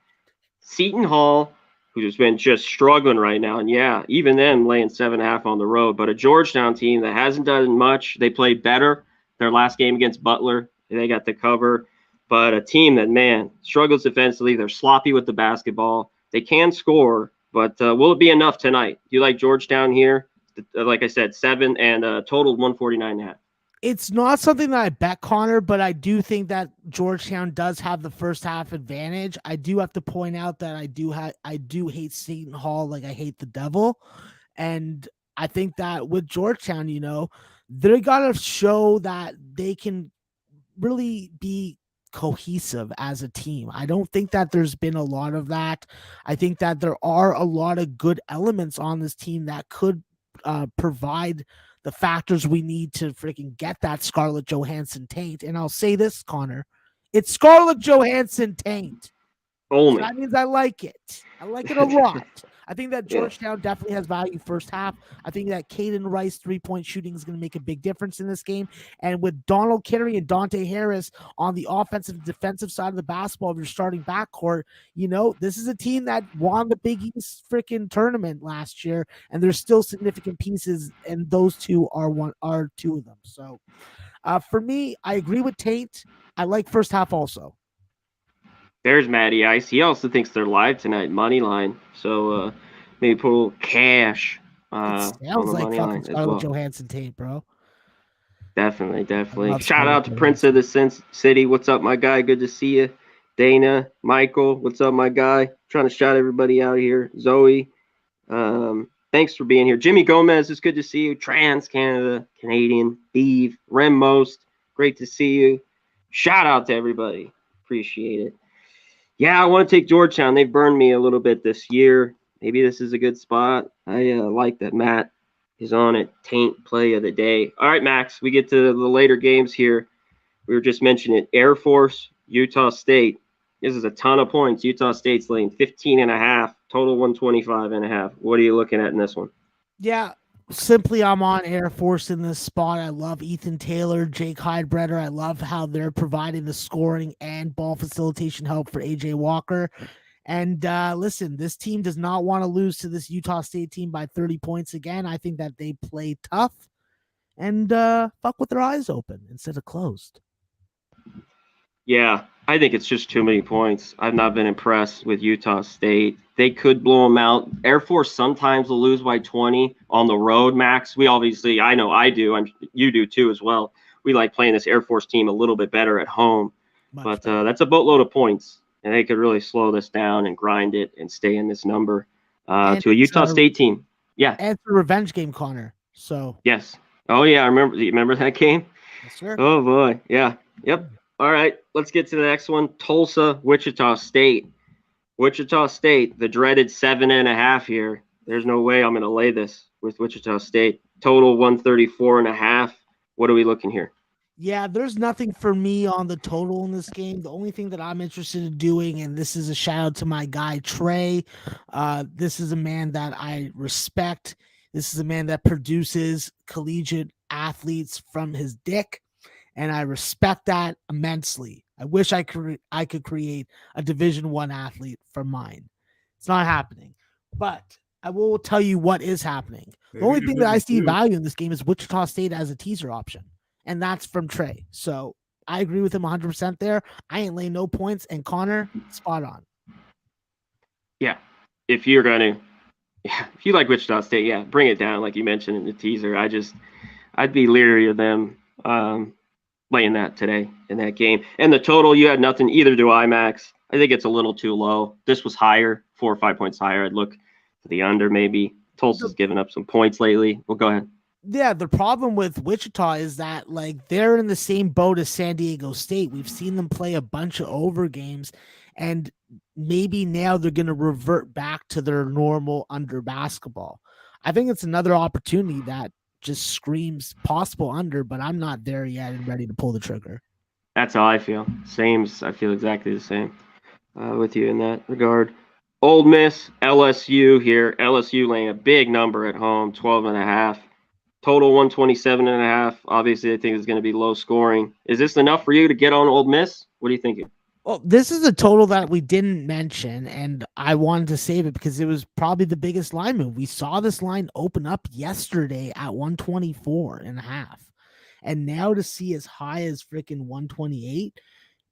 Seton Hall, who's been just struggling right now. And yeah, even them laying 7.5 on the road. But a Georgetown team that hasn't done much. They played better their last game against Butler. They got the cover. But a team that, man, struggles defensively. They're sloppy with the basketball. They can score, but will it be enough tonight? Do you like Georgetown here? Like I said, 7 and total 149.5. It's not something that I bet, Connor, but I do think that Georgetown does have the first half advantage. I do have to point out that I do hate Seton Hall like I hate the devil. And I think that with Georgetown, you know, they got to show that they can really be cohesive as a team. I don't think that there's been a lot of that. I think that there are a lot of good elements on this team that could provide the factors we need to freaking get that Scarlett Johansson taint. And I'll say this, Connor, it's Scarlett Johansson taint. Only. So that means I like it. I like it a lot. I think that Georgetown definitely has value first half. I think that Caden Rice 3-point shooting is going to make a big difference in this game. And with Donald Kittery and Dante Harris on the offensive and defensive side of the basketball of your starting backcourt, you know, this is a team that won the Big East freaking tournament last year, and there's still significant pieces, and those two are two of them. So for me, I agree with Tate. I like first half also. There's Matty Ice. He also thinks they're live tonight, money line. So maybe put a little cash It sounds on the like money fucking line as Scarlett well. Johansson tape, bro. Definitely. Shout out to Prince of the Sin City. What's up, my guy? Good to see you. Dana, Michael, what's up, my guy? Trying to shout everybody out here. Zoe, thanks for being here. Jimmy Gomez, it's good to see you. Trans Canada, Canadian, Eve, Rem Most, great to see you. Shout out to everybody. Appreciate it. Yeah, I want to take Georgetown. They've burned me a little bit this year. Maybe this is a good spot. I like that Matt is on it. Taint play of the day. All right, Max, we get to the later games here. We were just mentioning it. Air Force, Utah State. This is a ton of points. Utah State's laying 15.5, total 125.5. What are you looking at in this one? Yeah, simply I'm on Air Force in this spot. I love Ethan Taylor, Jake Heidbreder. I love how they're providing the scoring and ball facilitation help for AJ Walker. And listen, this team does not want to lose to this Utah State team by 30 points again. I think that they play tough and fuck with their eyes open instead of closed. Yeah, I think it's just too many points. I've not been impressed with Utah State. They could blow them out. Air Force sometimes will lose by 20 on the road, Max. We obviously, I know I do. You do too as well. We like playing this Air Force team a little bit better at home. But that's a boatload of points, and they could really slow this down and grind it and stay in this number to a Utah State team. Yeah. And it's a revenge game, Connor. So. Yes. Oh, yeah. You remember that game? Yes, sir. Oh, boy. Yeah. Yep. All right, let's get to the next one. Tulsa, Wichita State. Wichita State, the dreaded 7.5 here. There's no way I'm going to lay this with Wichita State. Total 134.5. What are we looking here? Yeah, there's nothing for me on the total in this game. The only thing that I'm interested in doing, and this is a shout out to my guy, Trey. This is a man that I respect. This is a man that produces collegiate athletes from his dick. And I respect that immensely. I wish I could create a Division I athlete for mine. It's not happening. But I will tell you what is happening. The only thing that I see value in this game is Wichita State as a teaser option. And that's from Trey. So I agree with him 100% there. I ain't laying no points. And Connor, spot on. Yeah. If you're going to Yeah, if you like Wichita State, yeah, bring it down like you mentioned in the teaser. I'd be leery of them laying that today in that game. And the total, you had nothing. Either do I, Max. I think it's a little too low. This was higher, 4 or 5 points higher. I'd look for the under maybe. Tulsa's given up some points lately. Well, go ahead. Yeah, the problem with Wichita is that like they're in the same boat as San Diego State. We've seen them play a bunch of over games, and maybe now they're going to revert back to their normal under basketball. I think it's another opportunity that just screams possible under, but I'm not there yet and ready to pull the trigger. That's how I feel. I feel exactly the same with you in that regard. Ole Miss, LSU here. LSU laying a big number at home, 12.5. Total 127.5. Obviously, I think it's going to be low scoring. Is this enough for you to get on Ole Miss? What are you thinking? Well, this is a total that we didn't mention, and I wanted to save it because it was probably the biggest line move. We saw this line open up yesterday at 124.5. And now to see as high as freaking 128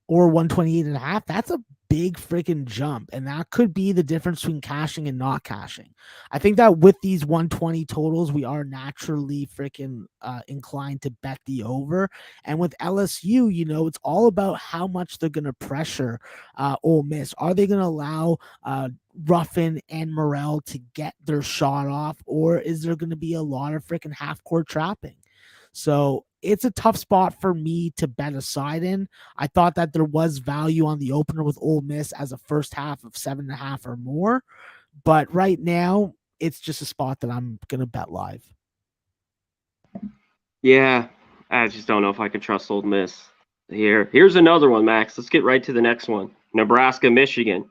or 128.5, that's a big freaking jump. And that could be the difference between cashing and not cashing. I think that with these 120 totals, we are naturally freaking inclined to bet the over. And with LSU, you know, it's all about how much they're going to pressure Ole Miss. Are they going to allow Ruffin and Morrell to get their shot off, or is there going to be a lot of freaking half-court trapping? So it's a tough spot for me to bet a side in. I thought that there was value on the opener with Ole Miss as a first half of 7.5 or more. But right now, it's just a spot that I'm going to bet live. Yeah, I just don't know if I can trust Ole Miss here. Here's another one, Max. Let's get right to the next one. Nebraska, Michigan.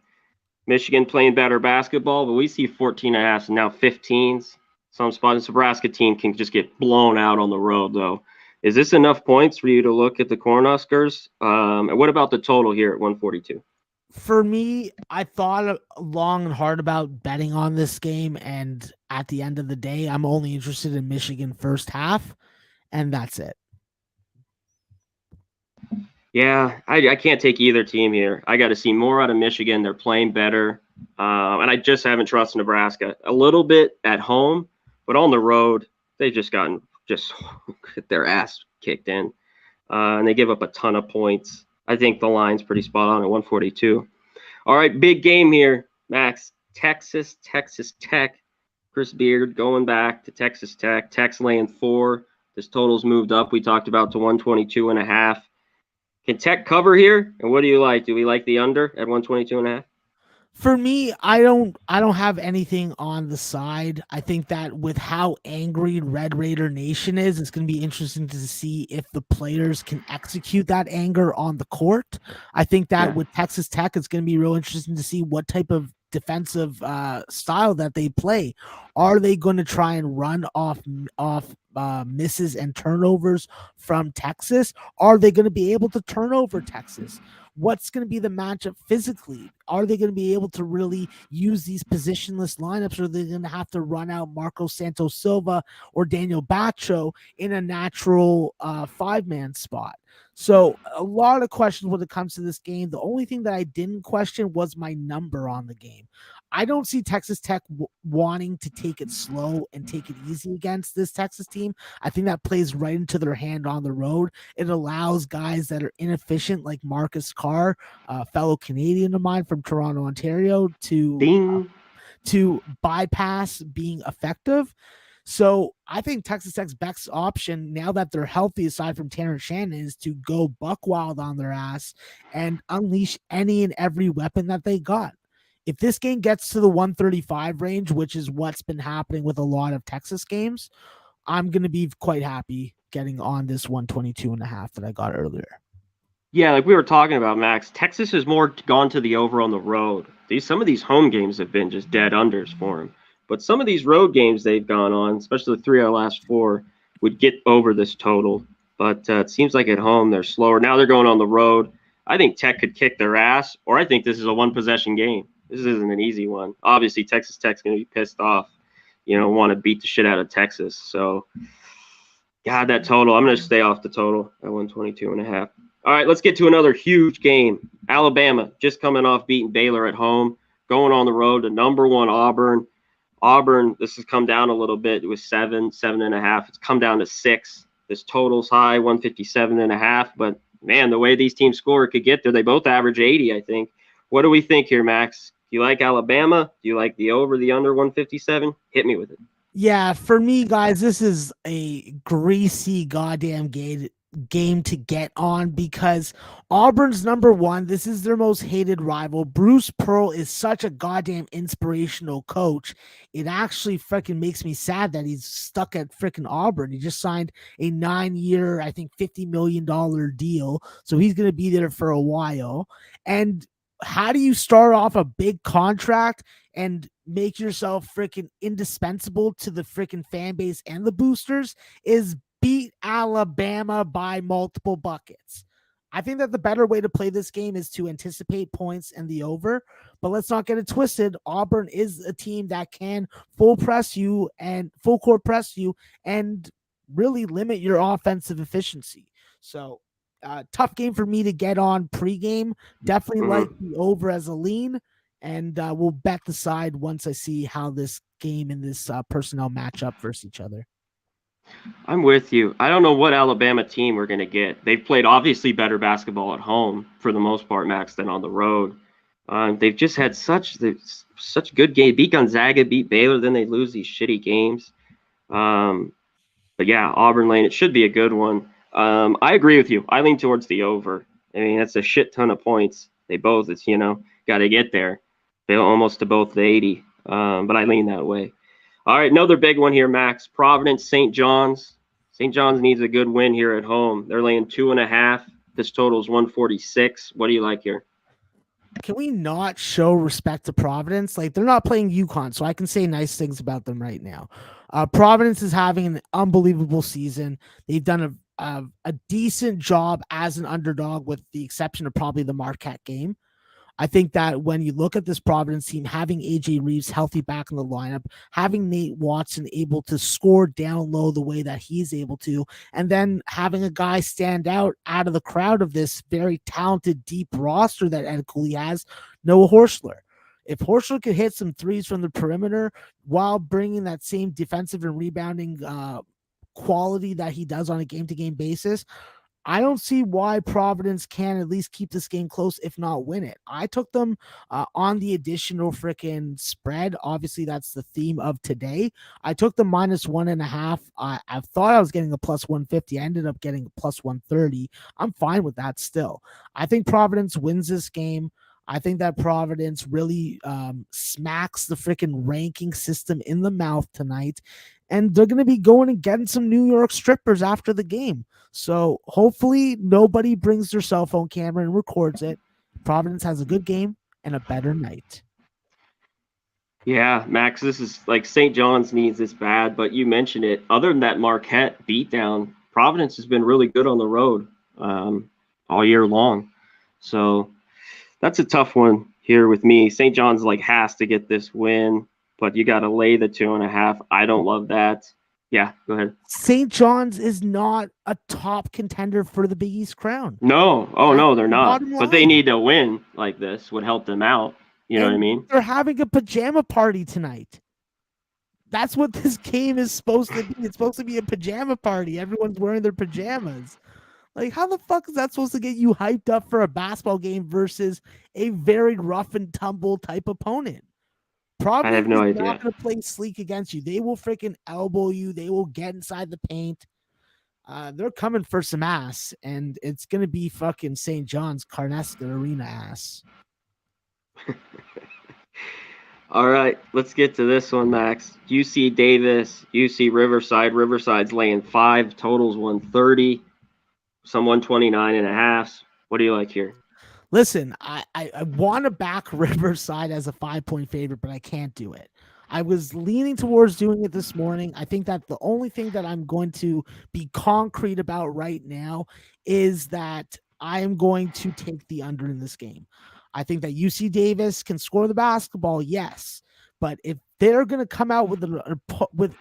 Michigan playing better basketball, but we see 14.5 and now 15s. Some spots, the Nebraska team can just get blown out on the road, though. Is this enough points for you to look at the Cornhuskers? And what about the total here at 142? For me, I thought long and hard about betting on this game, and at the end of the day, I'm only interested in Michigan first half, and that's it. Yeah, I can't take either team here. I got to see more out of Michigan. They're playing better, and I just haven't trusted Nebraska. A little bit at home, but on the road, they've just gotten their ass kicked in, and they give up a ton of points. I think the line's pretty spot on at 142. All right, big game here, Max. Texas Tech. Chris Beard going back to Texas Tech. Tech's laying 4. This total's moved up. We talked about to 122.5. Can Tech cover here? And what do you like? Do we like the under at 122.5? For me, I don't have anything on the side. I think that with how angry Red Raider Nation is, it's going to be interesting to see if the players can execute that anger on the court. I think that with Texas Tech, it's going to be real interesting to see what type of defensive style that they play. Are they going to try and run off misses and turnovers from Texas? Are they going to be able to turn over Texas? What's going to be the matchup physically? Are they going to be able to really use these positionless lineups, or are they going to have to run out Marco Santos Silva or Daniel Bacho in a natural 5-man spot? So a lot of questions when it comes to this game. The only thing that I didn't question was my number on the game. I don't see Texas Tech wanting to take it slow and take it easy against this Texas team. I think that plays right into their hand on the road. It allows guys that are inefficient, like Marcus Carr, a fellow Canadian of mine from Toronto, Ontario, to bypass being effective. So I think Texas Tech's best option, now that they're healthy, aside from Terrence Shannon, is to go buck wild on their ass and unleash any and every weapon that they got. If this game gets to the 135 range, which is what's been happening with a lot of Texas games, I'm going to be quite happy getting on this 122.5 that I got earlier. Yeah, like we were talking about, Max, Texas has more gone to the over on the road. Some of these home games have been just dead unders for them. But some of these road games they've gone on, especially the 3 out of the last 4, would get over this total. But it seems like at home they're slower. Now they're going on the road. I think Tech could kick their ass, or I think this is a one-possession game. This isn't an easy one. Obviously, Texas Tech's going to be pissed off, want to beat the shit out of Texas. So, God, that total, I'm going to stay off the total at 122.5. All right, let's get to another huge game. Alabama just coming off beating Baylor at home, going on the road to number 1 Auburn. Auburn, this has come down a little bit. It was 7.5. It's come down to 6. This total's high, 157.5. But man, the way these teams score, it could get there. They both average 80, I think. What do we think here, Max? Do you like Alabama? Do you like the over, the under 157? Hit me with it. Yeah, for me, guys, this is a greasy goddamn game to get on because Auburn's number one. This is their most hated rival. Bruce Pearl is such a goddamn inspirational coach. It actually freaking makes me sad that he's stuck at freaking Auburn. He just signed a 9-year, I think $50 million deal. So he's going to be there for a while. And how do you start off a big contract and make yourself freaking indispensable to the freaking fan base and the boosters? Is beat Alabama by multiple buckets. I think that the better way to play this game is to anticipate points and the over, but let's not get it twisted. Auburn is a team that can full court press you and really limit your offensive efficiency. So tough game for me to get on pregame. Definitely like the over as a lean, and we'll bet the side once I see how this game and this personnel match up versus each other. I'm with you. I don't know what Alabama team we're going to get. They've played obviously better basketball at home for the most part, Max, than on the road. They've just had such good game. Beat Gonzaga, beat Baylor, then they lose these shitty games. But yeah, Auburn Lane, it should be a good one. I agree with you. I lean towards the over. I mean, that's a shit ton of points. They both, got to get there. They almost to both the 80. But I lean that way. All right, another big one here, Max. Providence, St. John's. St. John's needs a good win here at home. They're laying 2.5. This total is 146. What do you like here? Can we not show respect to Providence? Like, they're not playing UConn, so I can say nice things about them right now. Providence is having an unbelievable season. They've done a decent job as an underdog, with the exception of probably the Marquette game. I think that when you look at this Providence team, having AJ Reeves healthy back in the lineup, having Nate Watson able to score down low the way that he's able to, and then having a guy stand out of the crowd of this very talented, deep roster that Ed Cooley has, Noah Horschler. If Horschler could hit some threes from the perimeter while bringing that same defensive and rebounding quality that he does on a game-to-game basis, I don't see why Providence can at least keep this game close, if not win it. I took them on the additional freaking spread. Obviously, that's the theme of today. I took the -1.5. I thought I was getting a +150. I ended up getting a +130. I'm fine with that still. I think Providence wins this game. I think that Providence really smacks the freaking ranking system in the mouth tonight. And they're going to be going and getting some New York strippers after the game. So hopefully nobody brings their cell phone camera and records it. Providence has a good game and a better night. Yeah, Max, this is like St. John's needs this bad, but you mentioned it. Other than that Marquette beatdown, Providence has been really good on the road all year long. So that's a tough one here with me. St. John's has to get this win, but you got to lay the 2.5. I don't love that. Yeah, go ahead. St. John's is not a top contender for the Big East crown. No. Oh, no, they're not. But they need to win like this would help them out. You know what I mean? They're having a pajama party tonight. That's what this game is supposed to be. It's supposed to be a pajama party. Everyone's wearing their pajamas. Like, how the fuck is that supposed to get you hyped up for a basketball game versus a very rough and tumble type opponent? Probably I have no idea. Not going to play sleek against you. They will freaking elbow you. They will get inside the paint. They're coming for some ass, and it's going to be fucking St. John's Carnesca Arena ass. All right, let's get to this one, Max. UC Davis, UC Riverside. Riverside's laying 5, totals 130, some 129.5. What do you like here? Listen, I want to back Riverside as a 5-point favorite, but I can't do it. I was leaning towards doing it this morning. I think that the only thing that I'm going to be concrete about right now is that I am going to take the under in this game. I think that UC Davis can score the basketball, yes, but if they're going to come out with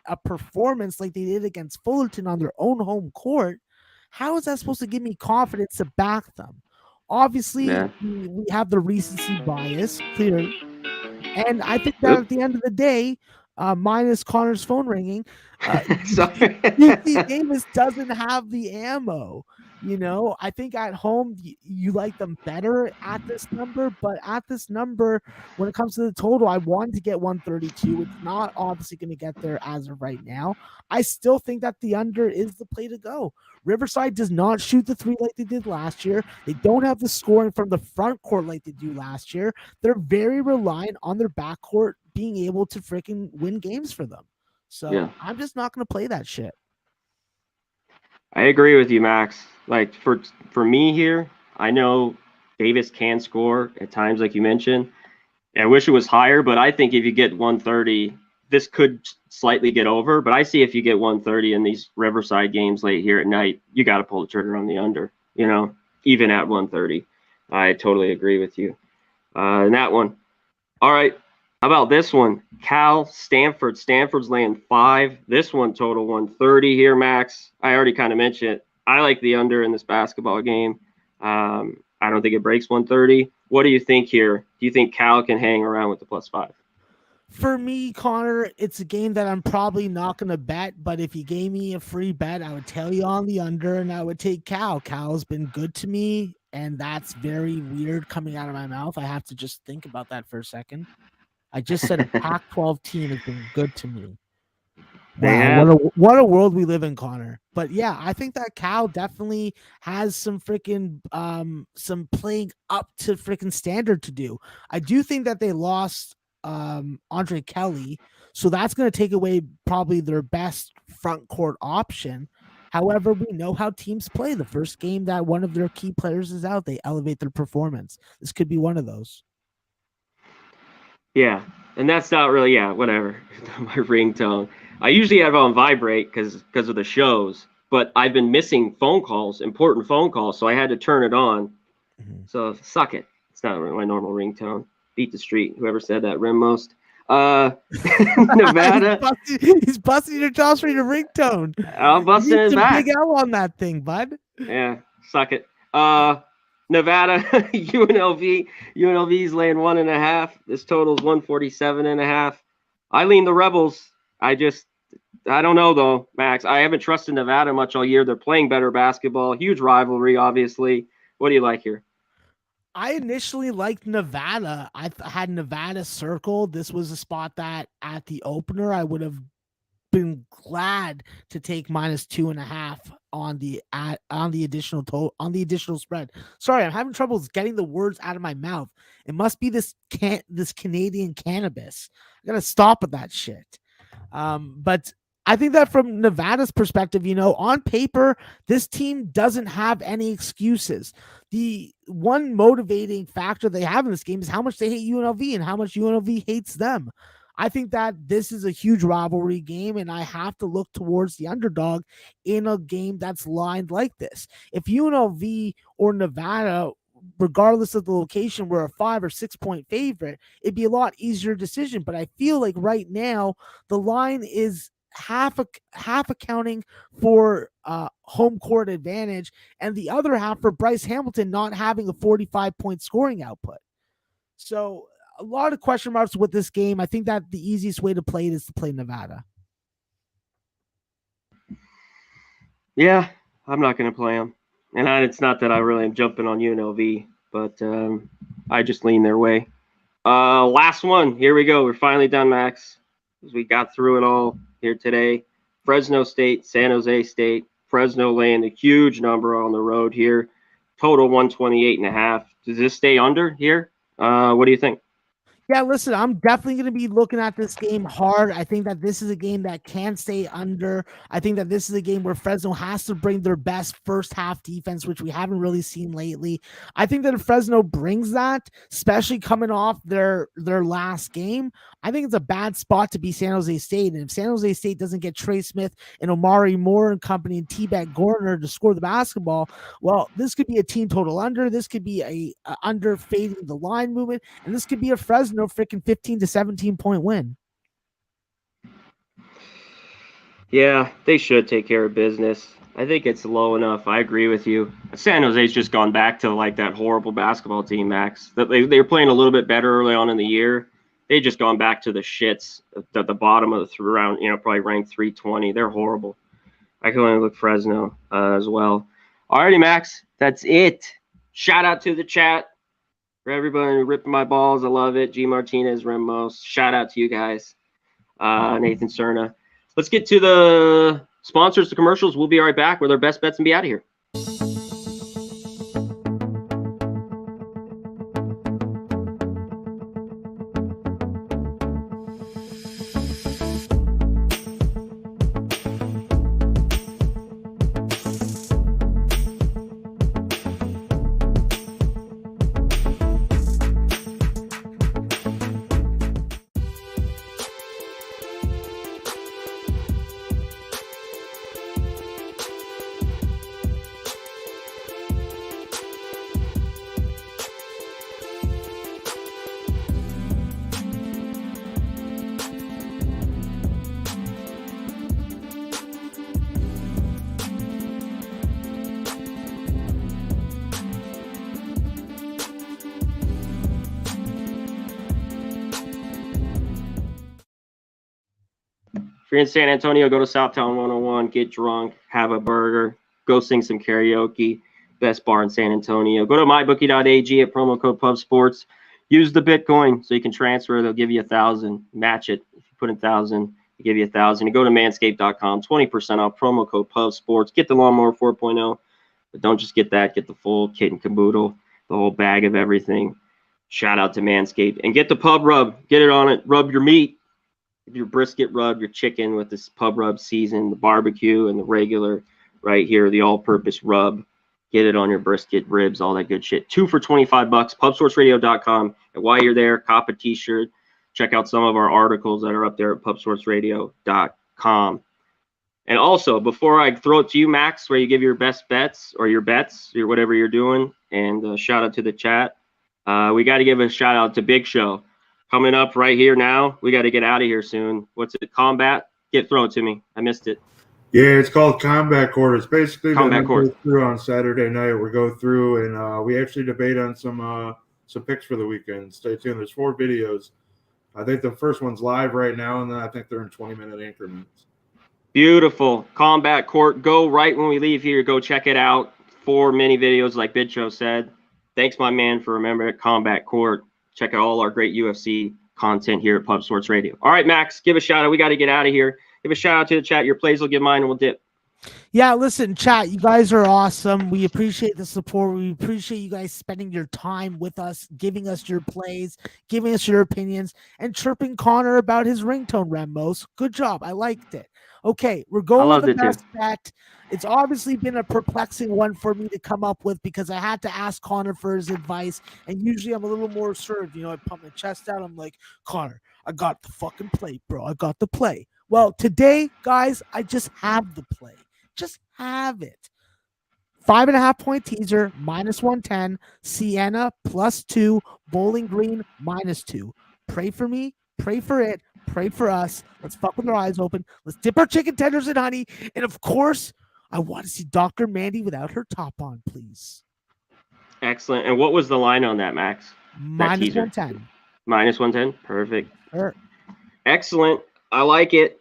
a performance like they did against Fullerton on their own home court, how is that supposed to give me confidence to back them? Obviously, we have the recency bias, clearly. And I think that at the end of the day, minus Connor's phone ringing. Sorry. UC Davis doesn't have the ammo. I think at home you like them better at this number, but at this number, when it comes to the total, I wanted to get 132. It's not obviously going to get there as of right now. I still think that the under is the play to go. Riverside does not shoot the three like they did last year. They don't have the scoring from the front court like they do last year. They're very reliant on their backcourt being able to freaking win games for them. So yeah. I'm just not going to play that shit. I agree with you, Max. Like for me here, I know Davis can score at times, like you mentioned. I wish it was higher, but I think if you get 130, this could slightly get over. But I see if you get 130 in these Riverside games late here at night, you got to pull the trigger on the under, even at 130. I totally agree with you. In that one. All right. How about this one? Cal, Stanford. Stanford's laying 5. This one total 130 here, Max. I already kind of mentioned it. I like the under in this basketball game. I don't think it breaks 130. What do you think here? Do you think Cal can hang around with the +5? For me, Connor, it's a game that I'm probably not going to bet, but if you gave me a free bet, I would tell you on the under, and I would take Cal. Cal's been good to me, and that's very weird coming out of my mouth. I have to just think about that for a second. I just said a Pac-12 team has been good to me. Wow, what a world we live in, Connor. But yeah, I think that Cal definitely has some freaking some playing up to freaking standard to do. I do think that they lost Andre Kelly, so that's going to take away probably their best front court option. However, we know how teams play. The first game that one of their key players is out, they elevate their performance. This could be one of those. Yeah, and that's not really, whatever, my ringtone. I usually have it on vibrate because of the shows, but I've been missing phone calls, important phone calls, so I had to turn it on. Mm-hmm. So suck it. It's not my normal ringtone. Beat the street. Whoever said that, Rimmost. Nevada. He's busting your jaws for your ringtone. I'm busting his back. Big L on that thing, bud. Yeah, suck it. Nevada, UNLV's laying 1.5. This total's 147.5. I lean the Rebels. I don't know though, Max. I haven't trusted Nevada much all year. They're playing better basketball. Huge rivalry, obviously. What do you like here? I initially liked Nevada. I had Nevada circled. This was a spot that at the opener I would have been glad to take -2.5 on the additional total on the additional spread. Sorry, I'm having trouble getting the words out of my mouth. It must be this Canadian cannabis. I gotta stop with that shit. But I think that from Nevada's perspective, on paper, this team doesn't have any excuses. The one motivating factor they have in this game is how much they hate UNLV and how much UNLV hates them. I think that this is a huge rivalry game, and I have to look towards the underdog in a game that's lined like this. If UNLV or Nevada, regardless of the location, were a 5 or 6 point favorite, it'd be a lot easier decision. But I feel like right now the line is half accounting for home court advantage, and the other half for Bryce Hamilton not having a 45-point scoring output. So a lot of question marks with this game. I think that the easiest way to play it is to play Nevada. Yeah, I'm not going to play them. And it's not that I really am jumping on UNLV, but I just lean their way. Last one. Here we go. We're finally done, Max. As we got through it all here today. Fresno State, San Jose State. Fresno laying a huge number on the road here. Total 128.5. Does this stay under here? What do you think? Yeah, listen, I'm definitely going to be looking at this game hard. I think that this is a game that can stay under. I think that this is a game where Fresno has to bring their best first half defense, which we haven't really seen lately. I think that if Fresno brings that, especially coming off their last game, I think it's a bad spot to be San Jose State. And if San Jose State doesn't get Trey Smith and Omari Moore and company and T-Bat Gorner to score the basketball, well, this could be a team total under. This could be a under fading the line movement. And this could be a Fresno freaking 15 to 17 point win. Yeah, they should take care of business. I think it's low enough. I agree with you. San Jose's just gone back to like that horrible basketball team, Max. They were playing a little bit better early on in the year, They just gone back to the shits at the bottom of the round, probably ranked 320. They're horrible. I can only look Fresno as well. Alrighty, Max, that's it. Shout out to the chat for everybody ripping my balls. I love it. G Martinez, Remos. Shout out to you guys. Nathan Cerna. Let's get to the sponsors, the commercials. We'll be right back with our best bets and be out of here. If you're in San Antonio, go to Southtown 101, get drunk, have a burger, go sing some karaoke. Best bar in San Antonio. Go to mybookie.ag at promo code PubSports. Use the Bitcoin so you can transfer. They'll give you 1,000. Match it. If you put in 1,000, they give you 1,000. You go to manscaped.com, 20% off, promo code PubSports. Get the Lawnmower 4.0, but don't just get that. Get the full kit and caboodle, the whole bag of everything. Shout out to Manscaped. And get the pub rub. Get it on it. Rub your meat. Your brisket rub, your chicken with this pub rub season, the barbecue and the regular right here, the all-purpose rub. Get it on your brisket, ribs, all that good shit. 2 for $25, pubsourceradio.com. And while you're there, cop a t-shirt. Check out some of our articles that are up there at pubsourceradio.com. And also, before I throw it to you, Max, where you give your best bets or your bets, or whatever you're doing, and shout out to the chat, we got to give a shout out to Big Show. Coming up right here now. We got to get out of here soon. What's it? Combat? Throw it to me. I missed it. Yeah, it's called Combat Court. It's basically Combat Court. Go through on Saturday night. We go through and we actually debate on some picks for the weekend. Stay tuned. There's 4 videos. I think the first one's live right now, and then I think they're in 20-minute increments. Beautiful. Combat Court. Go right when we leave here. Go check it out. 4 mini videos, like Bidcho said. Thanks, my man, for remembering Combat Court. Check out all our great UFC content here at Pub Sports Radio. All right, Max, give a shout out. We got to get out of here. Give a shout out to the chat. Your plays will give mine, and we'll dip. Yeah, listen, chat, you guys are awesome. We appreciate the support. We appreciate you guys spending your time with us, giving us your plays, giving us your opinions, and chirping Conor about his ringtone, Ramos. Good job. I liked it. Okay, we're going with the best bet. It's obviously been a perplexing one for me to come up with because I had to ask Conor for his advice, and usually I'm a little more assertive. I pump my chest out. I'm like, Conor, I got the fucking play, bro. I got the play. Well, today, guys, I just have the play. Just have it. 5.5 point teaser, -110. Sienna, +2. Bowling Green, -2. Pray for me. Pray for it. Pray for us. Let's fuck with our eyes open. Let's dip our chicken tenders in honey. And, of course, I want to see Dr. Mandy without her top on, please. Excellent. And what was the line on that, Max? -110. -110? Perfect. Sure. Excellent. I like it.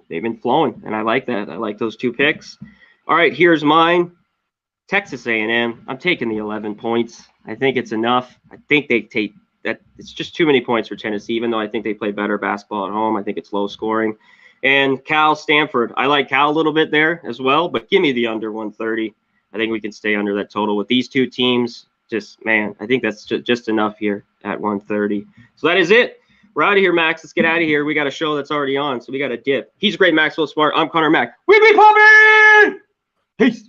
They've been flowing, and I like that. I like those 2 picks. All right, here's mine. Texas A&M. I'm taking the 11 points. I think it's enough. I think they take that. It's just too many points for Tennessee, even though I think they play better basketball at home. I think it's low scoring. And Cal, Stanford. I like Cal a little bit there as well, but give me the under 130. I think we can stay under that total with these 2 teams. Just, man, I think that's just enough here at 130. So that is it. We're out of here, Max. Let's get out of here. We got a show that's already on, so we got to dip. He's great, Maxwell Smart. I'm Conor Mack. We be pumping! Peace.